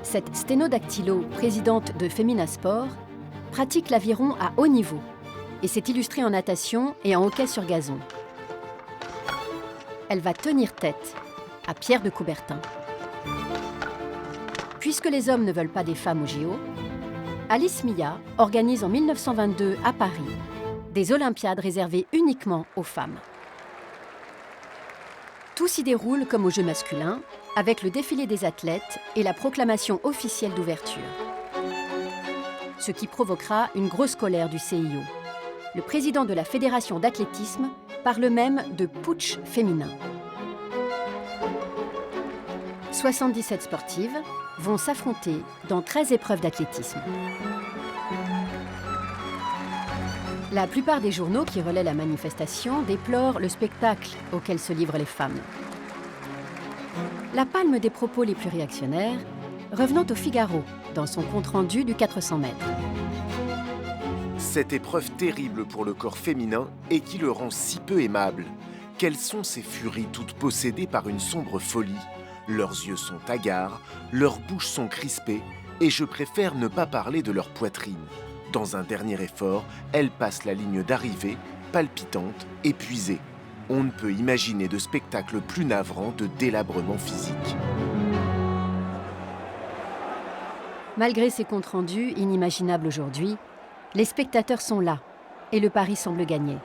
cette sténodactylo, présidente de Femina Sport, pratique l'aviron à haut niveau et s'est illustrée en natation et en hockey sur gazon. Elle va tenir tête à Pierre de Coubertin. Puisque les hommes ne veulent pas des femmes aux JO, Alice Millat organise en 1922 à Paris des Olympiades réservées uniquement aux femmes. Tout s'y déroule comme aux Jeux masculins, avec le défilé des athlètes et la proclamation officielle d'ouverture. Ce qui provoquera une grosse colère du CIO. Le président de la Fédération d'athlétisme parle même de putsch féminin. 77 sportives vont s'affronter dans 13 épreuves d'athlétisme. La plupart des journaux qui relaient la manifestation déplorent le spectacle auquel se livrent les femmes. La palme des propos les plus réactionnaires revenant au Figaro dans son compte-rendu du 400 mètres. Cette épreuve terrible pour le corps féminin et qui le rend si peu aimable. Quelles sont ces furies toutes possédées par une sombre folie? Leurs yeux sont hagards, leurs bouches sont crispées et je préfère ne pas parler de leur poitrine. Dans un dernier effort, elles passent la ligne d'arrivée, palpitantes, épuisées. On ne peut imaginer de spectacle plus navrant de délabrement physique. Malgré ces comptes rendus inimaginables aujourd'hui, les spectateurs sont là et le pari semble gagné.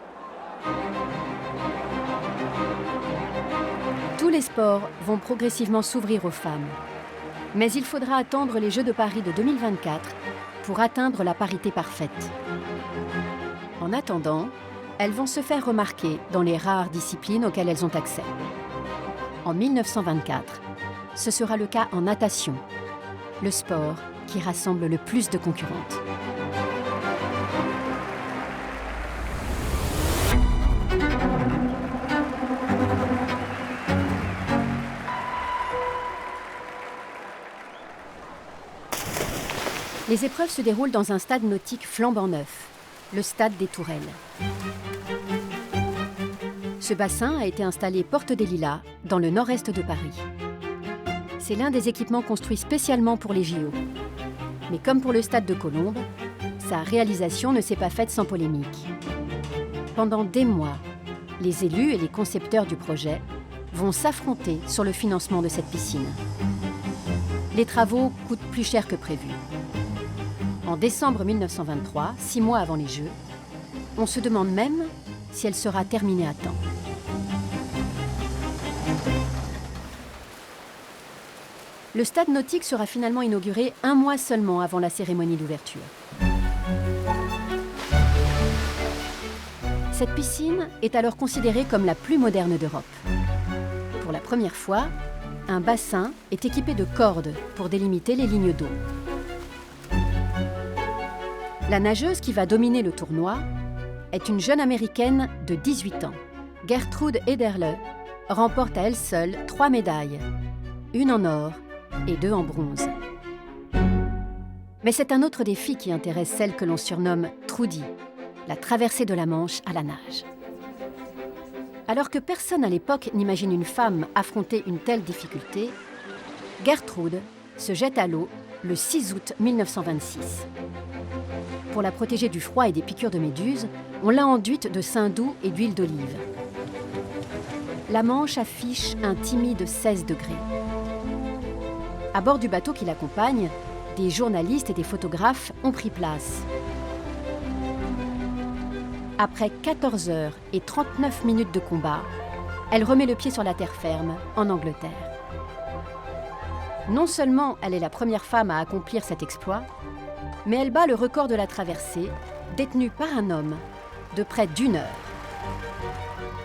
Tous les sports vont progressivement s'ouvrir aux femmes. Mais il faudra attendre les Jeux de Paris de 2024 pour atteindre la parité parfaite. En attendant, elles vont se faire remarquer dans les rares disciplines auxquelles elles ont accès. En 1924, ce sera le cas en natation, le sport qui rassemble le plus de concurrentes. Les épreuves se déroulent dans un stade nautique flambant neuf, le stade des Tourelles. Ce bassin a été installé porte des Lilas, dans le nord-est de Paris. C'est l'un des équipements construits spécialement pour les JO. Mais comme pour le stade de Colombes, sa réalisation ne s'est pas faite sans polémique. Pendant des mois, les élus et les concepteurs du projet vont s'affronter sur le financement de cette piscine. Les travaux coûtent plus cher que prévu. En décembre 1923, 6 mois avant les Jeux, on se demande même si elle sera terminée à temps. Le stade nautique sera finalement inauguré un mois seulement avant la cérémonie d'ouverture. Cette piscine est alors considérée comme la plus moderne d'Europe. Pour la première fois, un bassin est équipé de cordes pour délimiter les lignes d'eau. La nageuse qui va dominer le tournoi est une jeune Américaine de 18 ans. Gertrude Ederle remporte à elle seule 3 médailles, une en or et 2 en bronze. Mais c'est un autre défi qui intéresse celle que l'on surnomme Trudy, la traversée de la Manche à la nage. Alors que personne à l'époque n'imagine une femme affronter une telle difficulté, Gertrude se jette à l'eau le 6 août 1926. Pour la protéger du froid et des piqûres de méduses, on l'a enduite de sein doux et d'huile d'olive. La Manche affiche un timide 16 degrés. À bord du bateau qui l'accompagne, des journalistes et des photographes ont pris place. Après 14 heures et 39 minutes de combat, elle remet le pied sur la terre ferme, en Angleterre. Non seulement elle est la première femme à accomplir cet exploit, mais elle bat le record de la traversée, détenu par un homme, de près d'1 heure.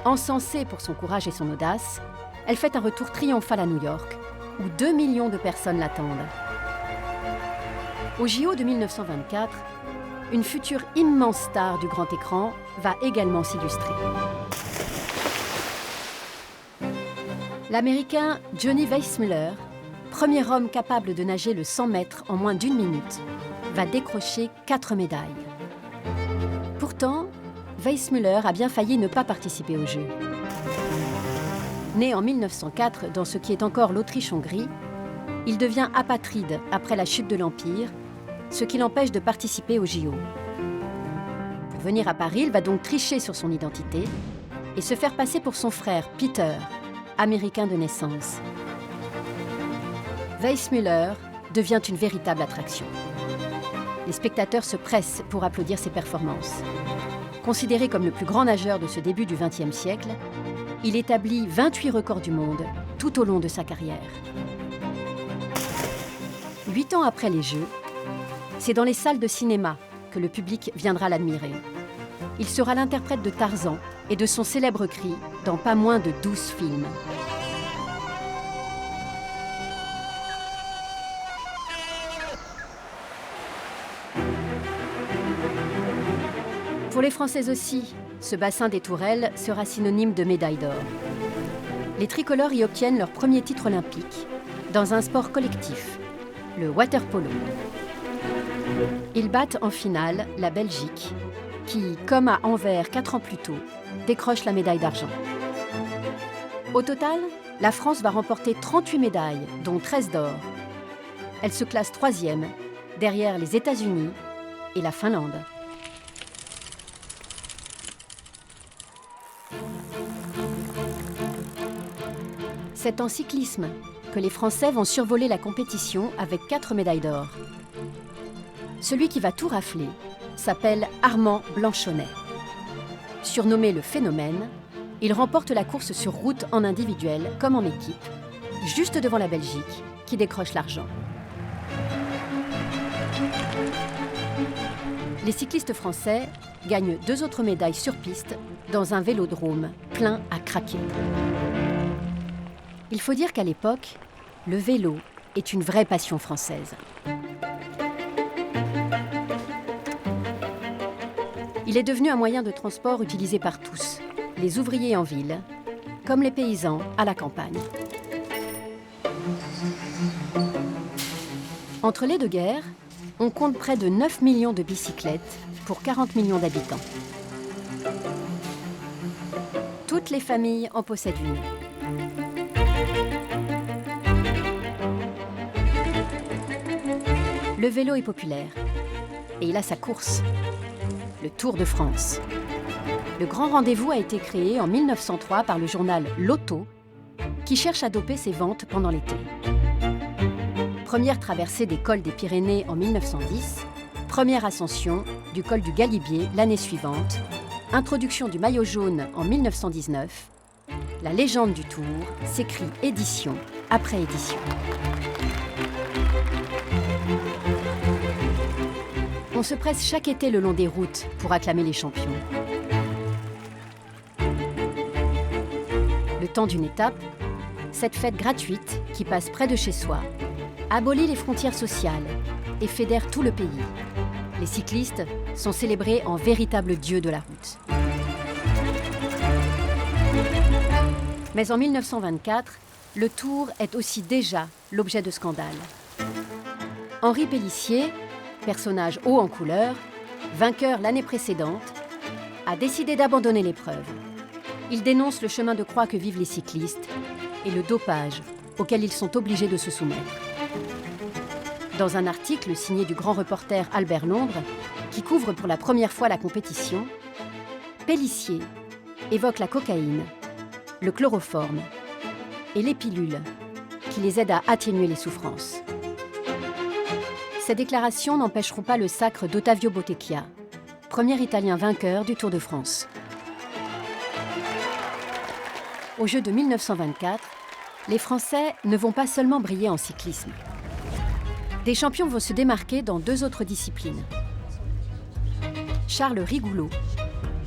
Encensée pour son courage et son audace, elle fait un retour triomphal à New York, où 2 millions de personnes l'attendent. Au JO de 1924, une future immense star du grand écran va également s'illustrer. L'Américain Johnny Weissmuller, premier homme capable de nager le 100 mètres en moins d'1 minute, va décrocher 4 médailles. Pourtant, Weissmuller a bien failli ne pas participer aux Jeux. Né en 1904 dans ce qui est encore l'Autriche-Hongrie, il devient apatride après la chute de l'Empire, ce qui l'empêche de participer aux JO. Pour venir à Paris, il va donc tricher sur son identité et se faire passer pour son frère Peter, américain de naissance. Weissmuller devient une véritable attraction. Les spectateurs se pressent pour applaudir ses performances. Considéré comme le plus grand nageur de ce début du XXe siècle, il établit 28 records du monde tout au long de sa carrière. 8 ans après les Jeux, c'est dans les salles de cinéma que le public viendra l'admirer. Il sera l'interprète de Tarzan et de son célèbre cri dans pas moins de 12 films. Pour les Françaises aussi, ce bassin des Tourelles sera synonyme de médaille d'or. Les tricolores y obtiennent leur premier titre olympique dans un sport collectif, le water-polo. Ils battent en finale la Belgique, qui, comme à Anvers 4 ans plus tôt, décroche la médaille d'argent. Au total, la France va remporter 38 médailles, dont 13 d'or. Elle se classe 3e, derrière les États-Unis et la Finlande. C'est en cyclisme que les Français vont survoler la compétition avec 4 médailles d'or. Celui qui va tout rafler s'appelle Armand Blanchonnet. Surnommé le Phénomène, il remporte la course sur route en individuel comme en équipe, juste devant la Belgique, qui décroche l'argent. Les cyclistes français gagnent 2 autres médailles sur piste dans un vélodrome plein à craquer. Il faut dire qu'à l'époque, le vélo est une vraie passion française. Il est devenu un moyen de transport utilisé par tous, les ouvriers en ville, comme les paysans à la campagne. Entre les deux guerres, on compte près de 9 millions de bicyclettes pour 40 millions d'habitants. Toutes les familles en possèdent une. Le vélo est populaire et il a sa course, le Tour de France. Le grand rendez-vous a été créé en 1903 par le journal L'Auto, qui cherche à doper ses ventes pendant l'été. Première traversée des cols des Pyrénées en 1910, première ascension du col du Galibier l'année suivante, introduction du maillot jaune en 1919, la légende du Tour s'écrit édition après édition. On se presse chaque été le long des routes pour acclamer les champions. Le temps d'une étape, cette fête gratuite qui passe près de chez soi abolit les frontières sociales et fédère tout le pays. Les cyclistes sont célébrés en véritables dieux de la route. Mais en 1924, le Tour est aussi déjà l'objet de scandales. Henri Pélissier, personnage haut en couleur, vainqueur l'année précédente, a décidé d'abandonner l'épreuve. Il dénonce le chemin de croix que vivent les cyclistes et le dopage auquel ils sont obligés de se soumettre. Dans un article signé du grand reporter Albert Londres, qui couvre pour la première fois la compétition, Pélissier évoque la cocaïne, le chloroforme et les pilules qui les aident à atténuer les souffrances. Ces déclarations n'empêcheront pas le sacre d'Ottavio Bottecchia, premier Italien vainqueur du Tour de France. Aux Jeux de 1924, les Français ne vont pas seulement briller en cyclisme. Des champions vont se démarquer dans 2 autres disciplines. Charles Rigoulot,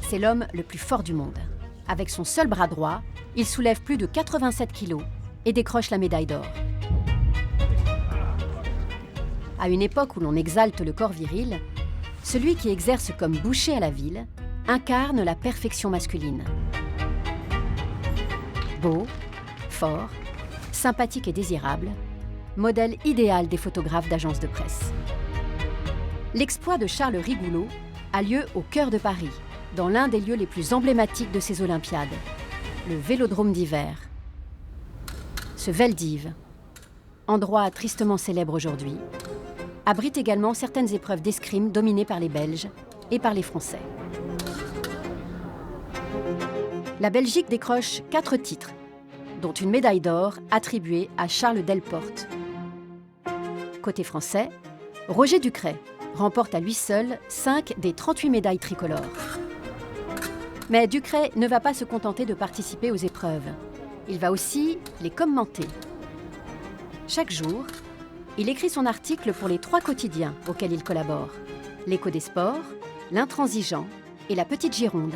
c'est l'homme le plus fort du monde. Avec son seul bras droit, il soulève plus de 87 kilos et décroche la médaille d'or. À une époque où l'on exalte le corps viril, celui qui exerce comme boucher à la ville incarne la perfection masculine. Beau, fort, sympathique et désirable, modèle idéal des photographes d'agences de presse. L'exploit de Charles Rigoulot a lieu au cœur de Paris, dans l'un des lieux les plus emblématiques de ces Olympiades, le Vélodrome d'hiver. Ce Veldiv, endroit tristement célèbre aujourd'hui, abrite également certaines épreuves d'escrime dominées par les Belges et par les Français. La Belgique décroche 4 titres, dont une médaille d'or attribuée à Charles Delporte. Côté français, Roger Ducret remporte à lui seul 5 des 38 médailles tricolores. Mais Ducret ne va pas se contenter de participer aux épreuves. Il va aussi les commenter. Chaque jour, il écrit son article pour les 3 quotidiens auxquels il collabore. L'Écho des Sports, l'Intransigeant et la Petite Gironde.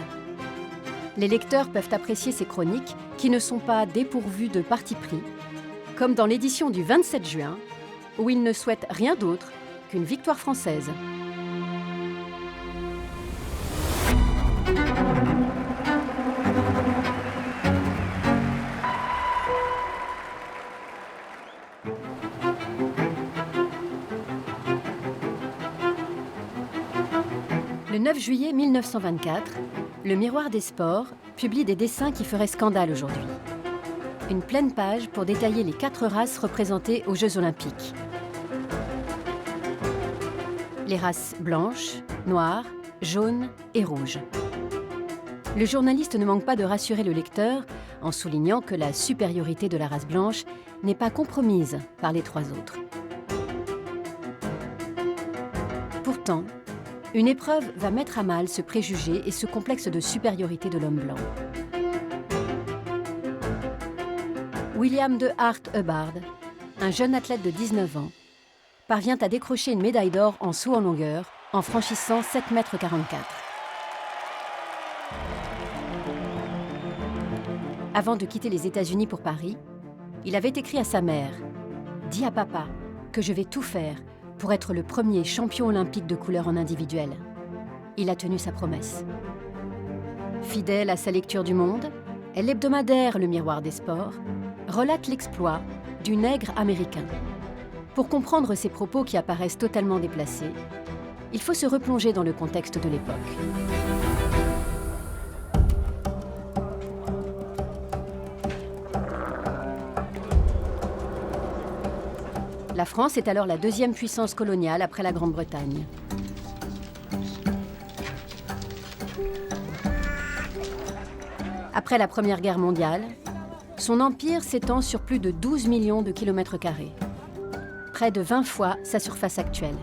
Les lecteurs peuvent apprécier ses chroniques qui ne sont pas dépourvues de parti pris, comme dans l'édition du 27 juin, où il ne souhaite rien d'autre qu'une victoire française. Le 9 juillet 1924, le Miroir des Sports publie des dessins qui feraient scandale aujourd'hui. Une pleine page pour détailler les 4 races représentées aux Jeux Olympiques. Les races blanches, noires, jaunes et rouges. Le journaliste ne manque pas de rassurer le lecteur en soulignant que la supériorité de la race blanche n'est pas compromise par les 3 autres. Pourtant, une épreuve va mettre à mal ce préjugé et ce complexe de supériorité de l'homme blanc. William de Hart-Hubbard, un jeune athlète de 19 ans, parvient à décrocher une médaille d'or en saut en longueur en franchissant 7,44 m. Avant de quitter les États-Unis pour Paris, il avait écrit à sa mère « Dis à papa que je vais tout faire pour être le premier champion olympique de couleur en individuel. » Il a tenu sa promesse. Fidèle à sa lecture du monde, l'hebdomadaire Le Miroir des Sports relate l'exploit du nègre américain. Pour comprendre ces propos qui apparaissent totalement déplacés, il faut se replonger dans le contexte de l'époque. La France est alors la 2e puissance coloniale après la Grande-Bretagne. Après la Première Guerre mondiale, son empire s'étend sur plus de 12 millions de kilomètres carrés, près de 20 fois sa surface actuelle.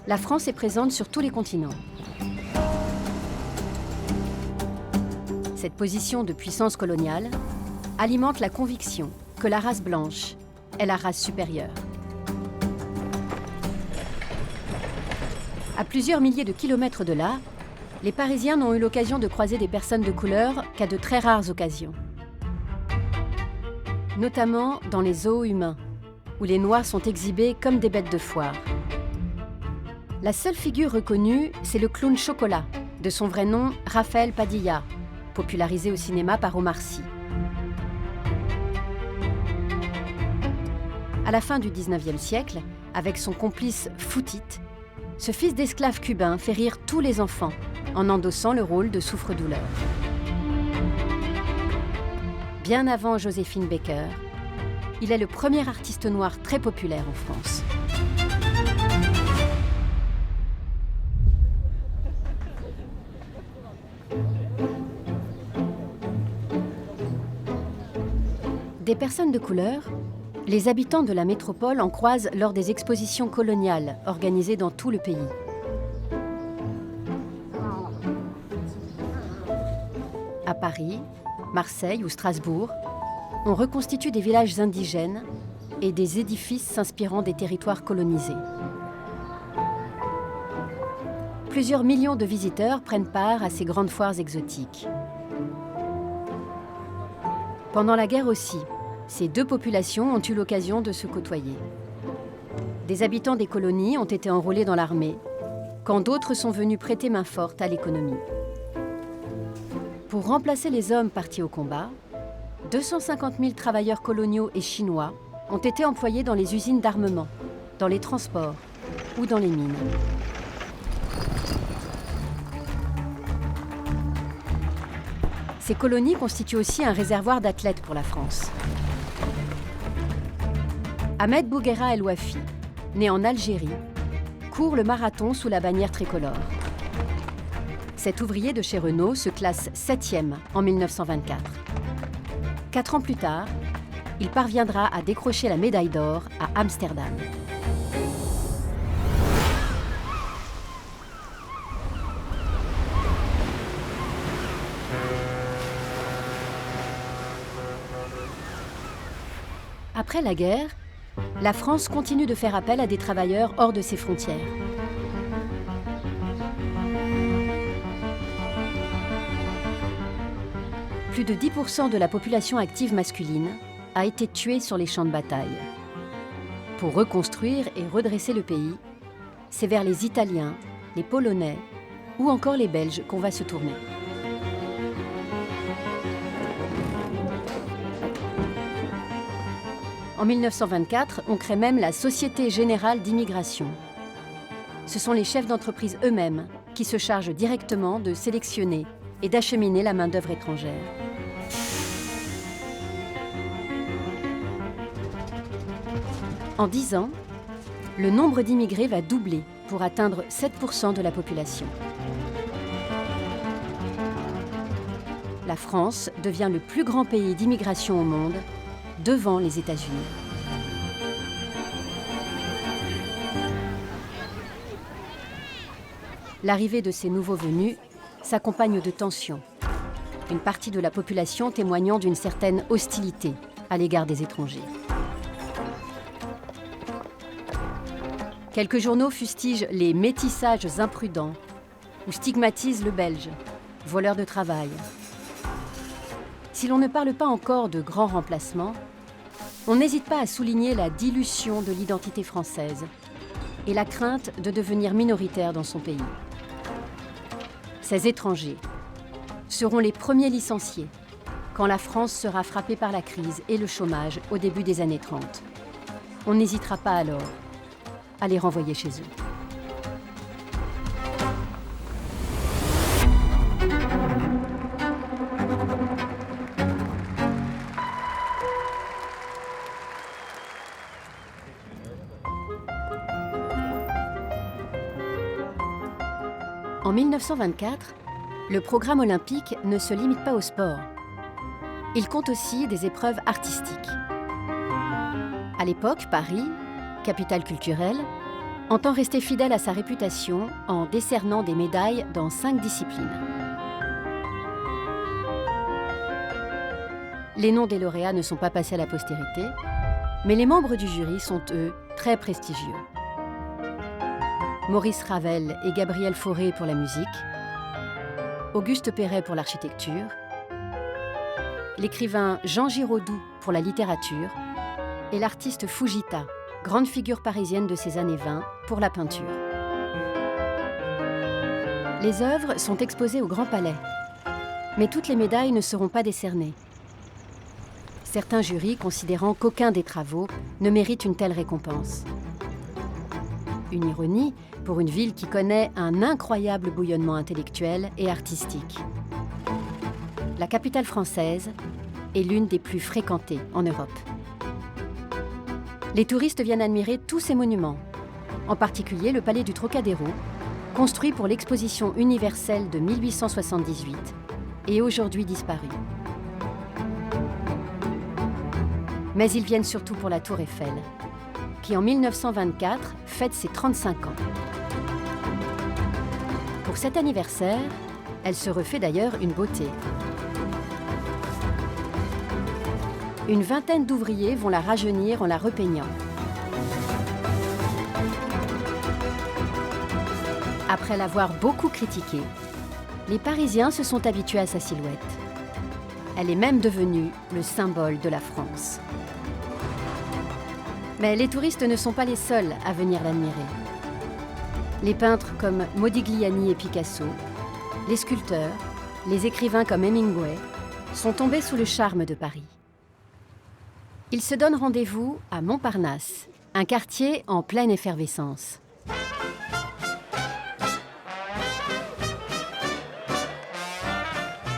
La France est présente sur tous les continents. Cette position de puissance coloniale alimente la conviction que la race blanche est la race supérieure. À plusieurs milliers de kilomètres de là, les Parisiens n'ont eu l'occasion de croiser des personnes de couleur qu'à de très rares occasions. Notamment dans les zoos humains, où les Noirs sont exhibés comme des bêtes de foire. La seule figure reconnue, c'est le clown Chocolat, de son vrai nom Raphaël Padilla, popularisé au cinéma par Omar Sy. À la fin du XIXe siècle, avec son complice Foutit, ce fils d'esclave cubain fait rire tous les enfants en endossant le rôle de souffre-douleur. Bien avant Joséphine Baker, il est le premier artiste noir très populaire en France. Des personnes de couleur, les habitants de la métropole en croisent lors des expositions coloniales organisées dans tout le pays. À Paris, Marseille ou Strasbourg, on reconstitue des villages indigènes et des édifices s'inspirant des territoires colonisés. Plusieurs millions de visiteurs prennent part à ces grandes foires exotiques. Pendant la guerre aussi, ces deux populations ont eu l'occasion de se côtoyer. Des habitants des colonies ont été enrôlés dans l'armée, quand d'autres sont venus prêter main forte à l'économie. Pour remplacer les hommes partis au combat, 250 000 travailleurs coloniaux et chinois ont été employés dans les usines d'armement, dans les transports ou dans les mines. Ces colonies constituent aussi un réservoir d'athlètes pour la France. Ahmed Bouguera El Wafi, né en Algérie, court le marathon sous la bannière tricolore. Cet ouvrier de chez Renault se classe 7e en 1924. 4 ans plus tard, il parviendra à décrocher la médaille d'or à Amsterdam. Après la guerre, la France continue de faire appel à des travailleurs hors de ses frontières. Plus de 10% de la population active masculine a été tuée sur les champs de bataille. Pour reconstruire et redresser le pays, c'est vers les Italiens, les Polonais ou encore les Belges qu'on va se tourner. En 1924, on crée même la Société Générale d'Immigration. Ce sont les chefs d'entreprise eux-mêmes qui se chargent directement de sélectionner et d'acheminer la main-d'œuvre étrangère. En 10 ans, le nombre d'immigrés va doubler pour atteindre 7% de la population. La France devient le plus grand pays d'immigration au monde, devant les États-Unis. L'arrivée de ces nouveaux venus s'accompagne de tensions. Une partie de la population témoignant d'une certaine hostilité à l'égard des étrangers. Quelques journaux fustigent les métissages imprudents ou stigmatisent le Belge, voleur de travail. Si l'on ne parle pas encore de grands remplacements, on n'hésite pas à souligner la dilution de l'identité française et la crainte de devenir minoritaire dans son pays. Ces étrangers seront les premiers licenciés quand la France sera frappée par la crise et le chômage au début des années 30. On n'hésitera pas alors à les renvoyer chez eux. En 1924, le programme olympique ne se limite pas au sport. Il compte aussi des épreuves artistiques. À l'époque, Paris, capitale culturelle, entend rester fidèle à sa réputation en décernant des médailles dans 5 disciplines. Les noms des lauréats ne sont pas passés à la postérité, mais les membres du jury sont, eux, très prestigieux. Maurice Ravel et Gabriel Fauré pour la musique, Auguste Perret pour l'architecture, l'écrivain Jean Giraudoux pour la littérature et l'artiste Fujita, grande figure parisienne de ces années 20, pour la peinture. Les œuvres sont exposées au Grand Palais, mais toutes les médailles ne seront pas décernées. Certains jurys considérant qu'aucun des travaux ne mérite une telle récompense. Une ironie pour une ville qui connaît un incroyable bouillonnement intellectuel et artistique. La capitale française est l'une des plus fréquentées en Europe. Les touristes viennent admirer tous ces monuments, en particulier le palais du Trocadéro, construit pour l'exposition universelle de 1878 et aujourd'hui disparu. Mais ils viennent surtout pour la Tour Eiffel, qui en 1924 fête ses 35 ans. Pour cet anniversaire, elle se refait d'ailleurs une beauté. Une vingtaine d'ouvriers vont la rajeunir en la repeignant. Après l'avoir beaucoup critiquée, les Parisiens se sont habitués à sa silhouette. Elle est même devenue le symbole de la France. Mais les touristes ne sont pas les seuls à venir l'admirer. Les peintres comme Modigliani et Picasso, les sculpteurs, les écrivains comme Hemingway sont tombés sous le charme de Paris. Ils se donnent rendez-vous à Montparnasse, un quartier en pleine effervescence.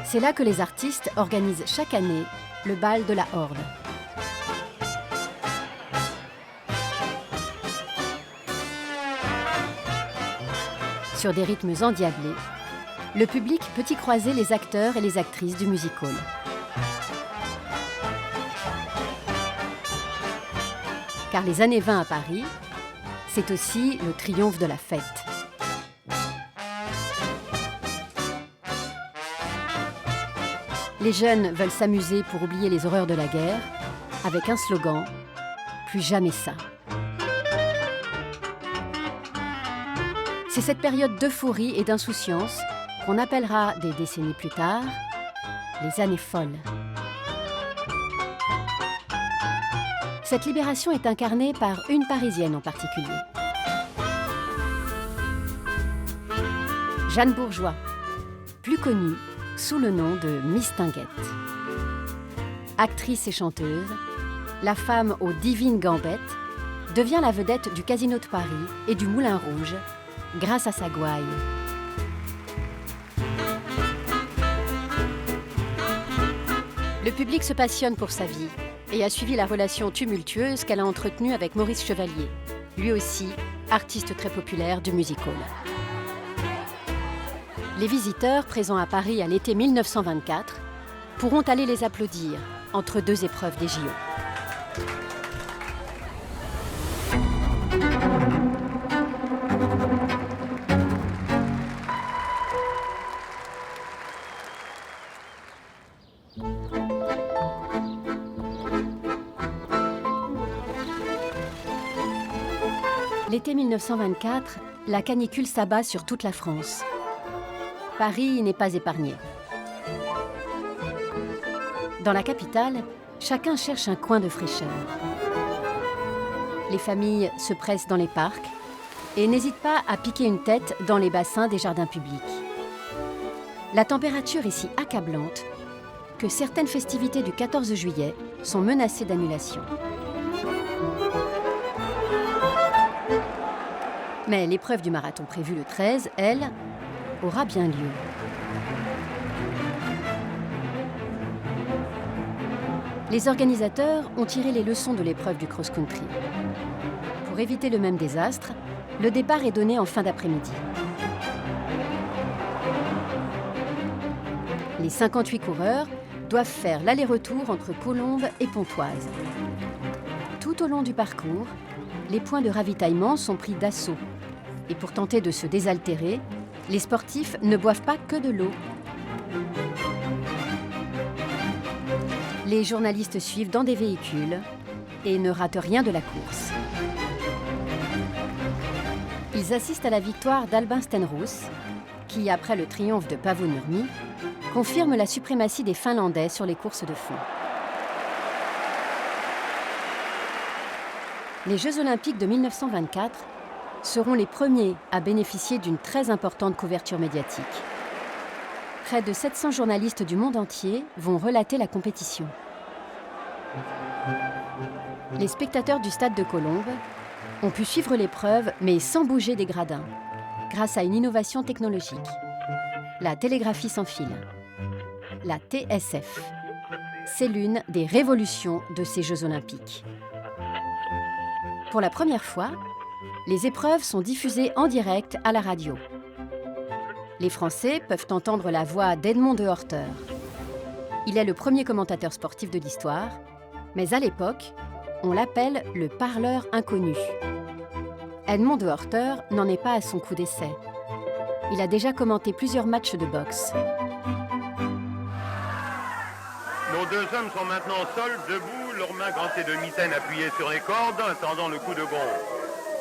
C'est là que les artistes organisent chaque année le bal de la Horde. Sur des rythmes endiablés, le public peut y croiser les acteurs et les actrices du music-hall. Car les années 20 à Paris, c'est aussi le triomphe de la fête. Les jeunes veulent s'amuser pour oublier les horreurs de la guerre, avec un slogan « Plus jamais ça ». C'est cette période d'euphorie et d'insouciance qu'on appellera des décennies plus tard les années folles. Cette libération est incarnée par une Parisienne en particulier. Jeanne Bourgeois, plus connue sous le nom de Mistinguett. Actrice et chanteuse, la femme aux divines gambettes devient la vedette du Casino de Paris et du Moulin Rouge grâce à sa gouaille. Le public se passionne pour sa vie et a suivi la relation tumultueuse qu'elle a entretenue avec Maurice Chevalier, lui aussi artiste très populaire du music-hall. Les visiteurs présents à Paris à l'été 1924 pourront aller les applaudir entre deux épreuves des JO. L'été 1924, la canicule s'abat sur toute la France. Paris n'est pas épargné. Dans la capitale, chacun cherche un coin de fraîcheur. Les familles se pressent dans les parcs et n'hésitent pas à piquer une tête dans les bassins des jardins publics. La température est si accablante que certaines festivités du 14 juillet sont menacées d'annulation. Mais l'épreuve du marathon prévue le 13, elle, aura bien lieu. Les organisateurs ont tiré les leçons de l'épreuve du cross-country. Pour éviter le même désastre, le départ est donné en fin d'après-midi. Les 58 coureurs doivent faire l'aller-retour entre Colombes et Pontoise. Tout au long du parcours, les points de ravitaillement sont pris d'assaut. Et pour tenter de se désaltérer, les sportifs ne boivent pas que de l'eau. Les journalistes suivent dans des véhicules et ne ratent rien de la course. Ils assistent à la victoire d'Albin Stenros, qui, après le triomphe de Paavo Nurmi, confirme la suprématie des Finlandais sur les courses de fond. Les Jeux olympiques de 1924 seront les premiers à bénéficier d'une très importante couverture médiatique. Près de 700 journalistes du monde entier vont relater la compétition. Les spectateurs du stade de Colombes ont pu suivre l'épreuve, mais sans bouger des gradins, grâce à une innovation technologique. La télégraphie sans fil, la TSF. C'est l'une des révolutions de ces Jeux olympiques. Pour la première fois, les épreuves sont diffusées en direct à la radio. Les Français peuvent entendre la voix d'Edmond de Horter. Il est le premier commentateur sportif de l'histoire, mais à l'époque, on l'appelle le parleur inconnu. Edmond de Horter n'en est pas à son coup d'essai. Il a déjà commenté plusieurs matchs de boxe. Nos deux hommes sont maintenant au sol, debout, leurs mains gantées de mitaines appuyées sur les cordes, attendant le coup de gong.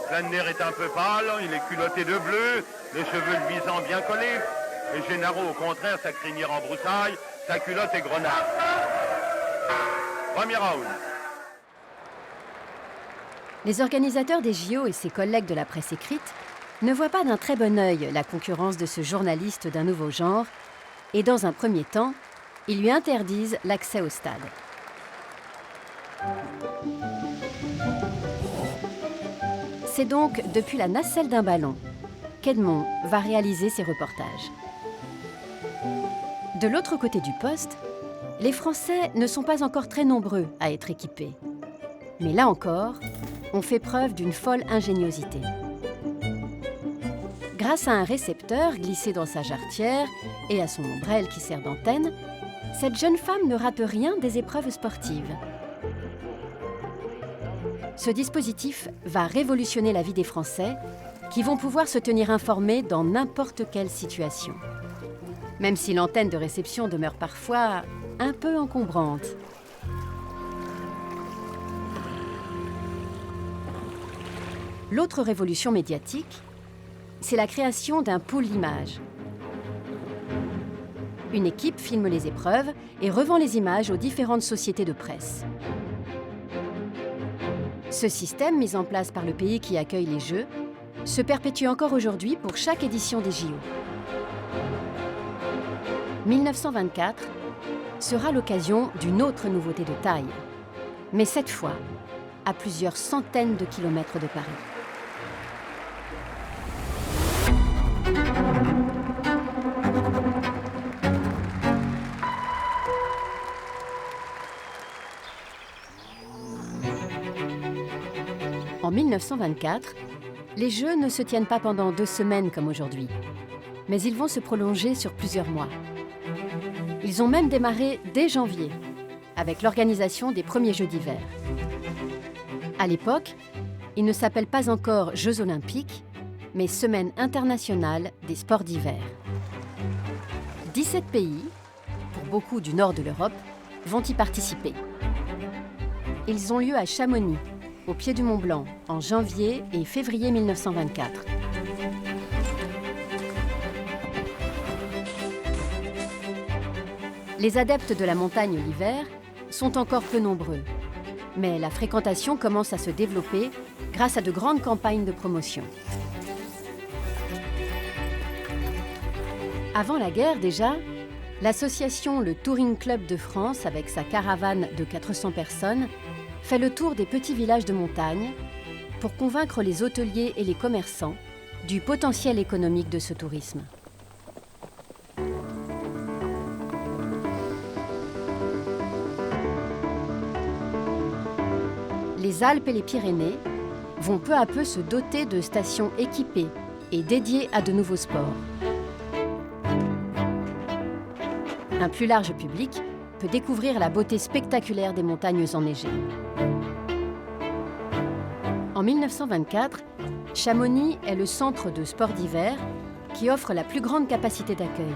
Flanner est un peu pâle, il est culotté de bleu, les cheveux luisants bien collés. Et Gennaro, au contraire, sa crinière en broussaille, sa culotte est grenade. Premier round. Les organisateurs des JO et ses collègues de la presse écrite ne voient pas d'un très bon œil la concurrence de ce journaliste d'un nouveau genre et dans un premier temps, ils lui interdisent l'accès au stade. C'est donc depuis la nacelle d'un ballon qu'Edmond va réaliser ses reportages. De l'autre côté du poste, les Français ne sont pas encore très nombreux à être équipés. Mais là encore, on fait preuve d'une folle ingéniosité. Grâce à un récepteur glissé dans sa jarretière et à son ombrelle qui sert d'antenne, cette jeune femme ne rate rien des épreuves sportives. Ce dispositif va révolutionner la vie des Français qui vont pouvoir se tenir informés dans n'importe quelle situation. Même si l'antenne de réception demeure parfois un peu encombrante. L'autre révolution médiatique, c'est la création d'un pôle images. Une équipe filme les épreuves et revend les images aux différentes sociétés de presse. Ce système, mis en place par le pays qui accueille les Jeux, se perpétue encore aujourd'hui pour chaque édition des JO. 1924 sera l'occasion d'une autre nouveauté de taille, mais cette fois à plusieurs centaines de kilomètres de Paris. En 1924, les Jeux ne se tiennent pas pendant 2 semaines comme aujourd'hui, mais ils vont se prolonger sur plusieurs mois. Ils ont même démarré dès janvier, avec l'organisation des premiers Jeux d'hiver. À l'époque, ils ne s'appellent pas encore Jeux olympiques, mais Semaine internationale des sports d'hiver. 17 pays, pour beaucoup du nord de l'Europe, vont y participer. Ils ont lieu à Chamonix, au pied du Mont Blanc, en janvier et février 1924. Les adeptes de la montagne l'hiver sont encore peu nombreux, mais la fréquentation commence à se développer grâce à de grandes campagnes de promotion. Avant la guerre déjà, l'association Le Touring Club de France, avec sa caravane de 400 personnes, fait le tour des petits villages de montagne pour convaincre les hôteliers et les commerçants du potentiel économique de ce tourisme. Les Alpes et les Pyrénées vont peu à peu se doter de stations équipées et dédiées à de nouveaux sports. Un plus large public peut découvrir la beauté spectaculaire des montagnes enneigées. En 1924, Chamonix est le centre de sport d'hiver qui offre la plus grande capacité d'accueil.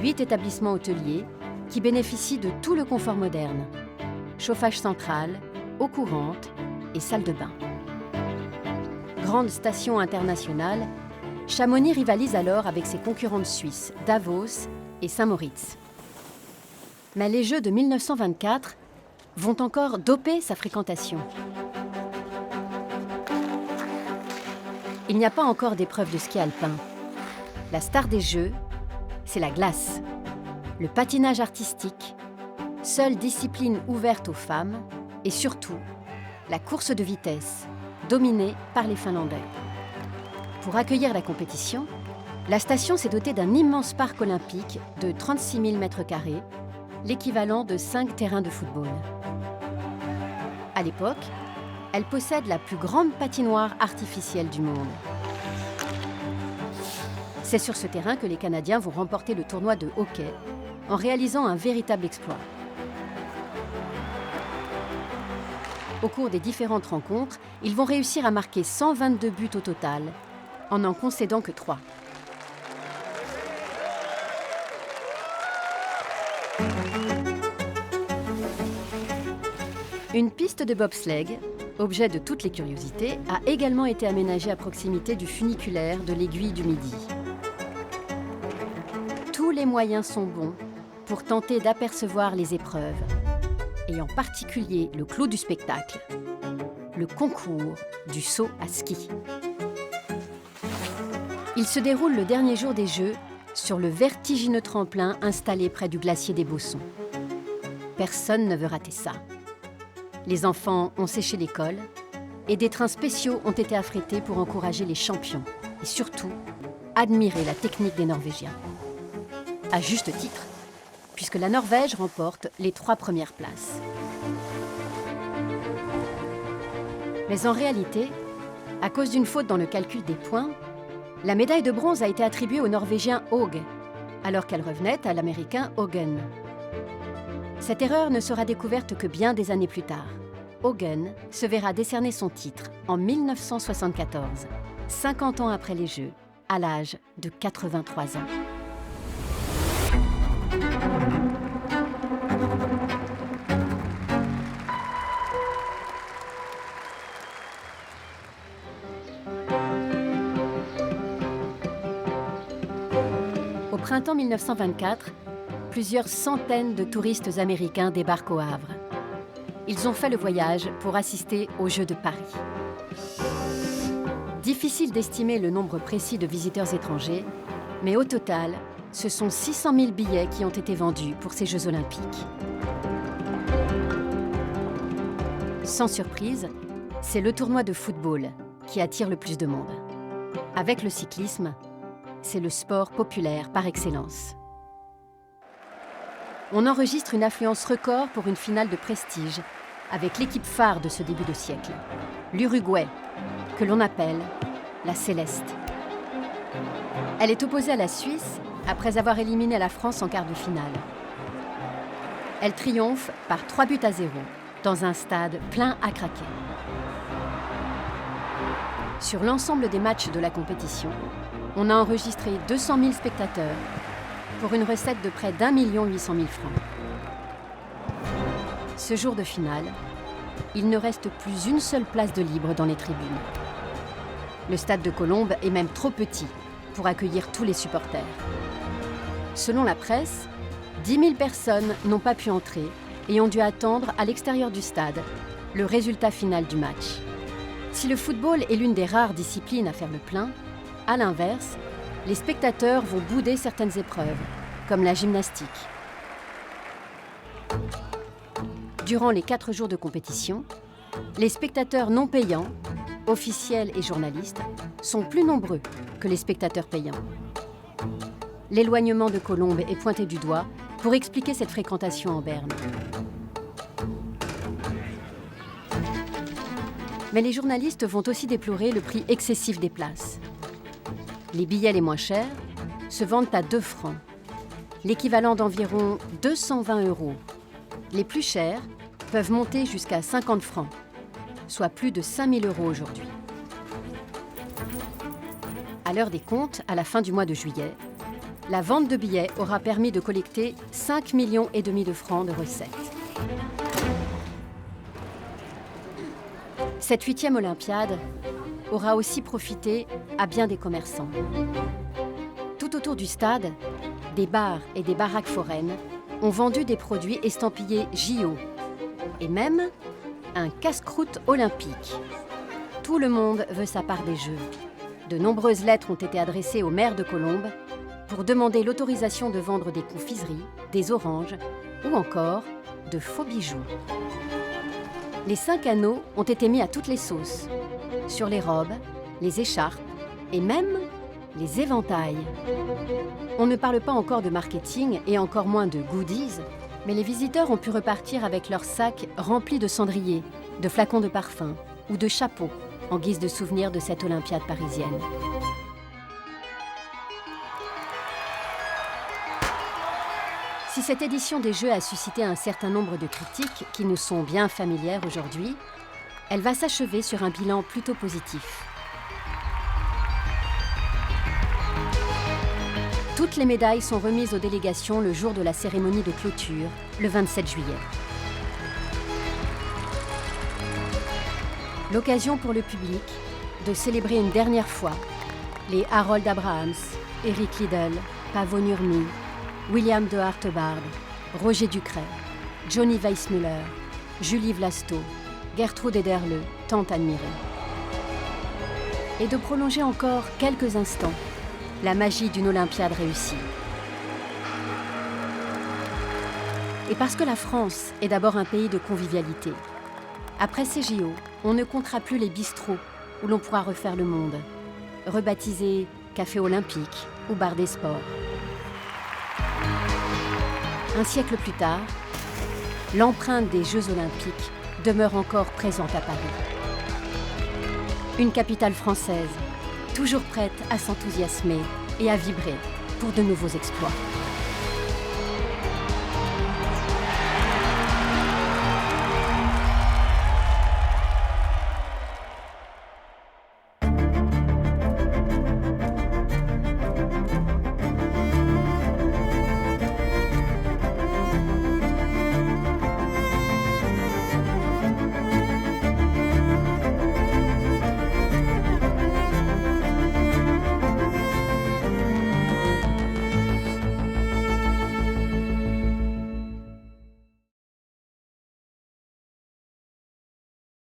8 établissements hôteliers qui bénéficient de tout le confort moderne. Chauffage central, eau courante et salle de bain. grande station internationale, Chamonix rivalise alors avec ses concurrentes suisses, Davos et Saint-Moritz. Mais les Jeux de 1924 vont encore doper sa fréquentation. Il n'y a pas encore d'épreuve de ski alpin. La star des Jeux, c'est la glace, le patinage artistique, seule discipline ouverte aux femmes, et surtout, la course de vitesse, dominée par les Finlandais. Pour accueillir la compétition, la station s'est dotée d'un immense parc olympique de 36 000 m², l'équivalent de 5 terrains de football. À l'époque, elle possède la plus grande patinoire artificielle du monde. C'est sur ce terrain que les Canadiens vont remporter le tournoi de hockey en réalisant un véritable exploit. Au cours des différentes rencontres, ils vont réussir à marquer 122 buts au total, en n'en concédant que 3. Une piste de bobsleigh, objet de toutes les curiosités, a également été aménagée à proximité du funiculaire de l'Aiguille du Midi. Tous les moyens sont bons pour tenter d'apercevoir les épreuves, et en particulier le clou du spectacle, le concours du saut à ski. Il se déroule le dernier jour des Jeux sur le vertigineux tremplin installé près du glacier des Bossons. Personne ne veut rater ça. Les enfants ont séché l'école et des trains spéciaux ont été affrétés pour encourager les champions et surtout admirer la technique des Norvégiens. À juste titre, puisque la Norvège remporte les 3 premières places. Mais en réalité, à cause d'une faute dans le calcul des points, la médaille de bronze a été attribuée au Norvégien Haug, alors qu'elle revenait à l'Américain Haugen. Cette erreur ne sera découverte que bien des années plus tard. Haugen se verra décerner son titre en 1974, 50 ans après les Jeux, à l'âge de 83 ans. Au printemps 1924, plusieurs centaines de touristes américains débarquent au Havre. Ils ont fait le voyage pour assister aux Jeux de Paris. Difficile d'estimer le nombre précis de visiteurs étrangers, mais au total, ce sont 600 000 billets qui ont été vendus pour ces Jeux olympiques. Sans surprise, c'est le tournoi de football qui attire le plus de monde. Avec le cyclisme, c'est le sport populaire par excellence. On enregistre une affluence record pour une finale de prestige avec l'équipe phare de ce début de siècle, l'Uruguay, que l'on appelle la Céleste. Elle est opposée à la Suisse après avoir éliminé la France en quart de finale. Elle triomphe par 3-0 dans un stade plein à craquer. Sur l'ensemble des matchs de la compétition, on a enregistré 200 000 spectateurs pour une recette de près d'1 800 000 francs. Ce jour de finale, il ne reste plus une seule place de libre dans les tribunes. Le stade de Colombes est même trop petit pour accueillir tous les supporters. Selon la presse, 10 000 personnes n'ont pas pu entrer et ont dû attendre à l'extérieur du stade le résultat final du match. Si le football est l'une des rares disciplines à faire le plein, à l'inverse, les spectateurs vont bouder certaines épreuves, comme la gymnastique. Durant les 4 jours de compétition, les spectateurs non payants, officiels et journalistes, sont plus nombreux que les spectateurs payants. L'éloignement de Colombes est pointé du doigt pour expliquer cette fréquentation en berne. Mais les journalistes vont aussi déplorer le prix excessif des places. Les billets les moins chers se vendent à 2 francs, l'équivalent d'environ 220 €. Les plus chers peuvent monter jusqu'à 50 francs, soit plus de 5 000 € aujourd'hui. À l'heure des comptes, à la fin du mois de juillet, la vente de billets aura permis de collecter 5,5 millions de francs de recettes. Cette 8e Olympiade aura aussi profité à bien des commerçants. Tout autour du stade, des bars et des baraques foraines ont vendu des produits estampillés JO et même un casse-croûte olympique. Tout le monde veut sa part des Jeux. De nombreuses lettres ont été adressées au maire de Colombes pour demander l'autorisation de vendre des confiseries, des oranges ou encore de faux bijoux. Les 5 anneaux ont été mis à toutes les sauces, sur les robes, les écharpes et même les éventails. On ne parle pas encore de marketing et encore moins de goodies, mais les visiteurs ont pu repartir avec leurs sacs remplis de cendriers, de flacons de parfum ou de chapeaux en guise de souvenir de cette Olympiade parisienne. Si cette édition des Jeux a suscité un certain nombre de critiques qui nous sont bien familières aujourd'hui, elle va s'achever sur un bilan plutôt positif. Toutes les médailles sont remises aux délégations le jour de la cérémonie de clôture, le 27 juillet. L'occasion pour le public de célébrer une dernière fois les Harold Abrahams, Eric Liddell, Paavo Nurmi, William de Hartebard, Roger Ducret, Johnny Weissmuller, Julie Vlasto, Gertrude Ederle, tant admirée. Et de prolonger encore quelques instants la magie d'une Olympiade réussie. Et parce que la France est d'abord un pays de convivialité, après ces JO, on ne comptera plus les bistrots où l'on pourra refaire le monde, rebaptisés Café Olympique ou Bar des Sports. Un siècle plus tard, l'empreinte des Jeux Olympiques demeure encore présente à Paris. Une capitale française, toujours prête à s'enthousiasmer et à vibrer pour de nouveaux exploits.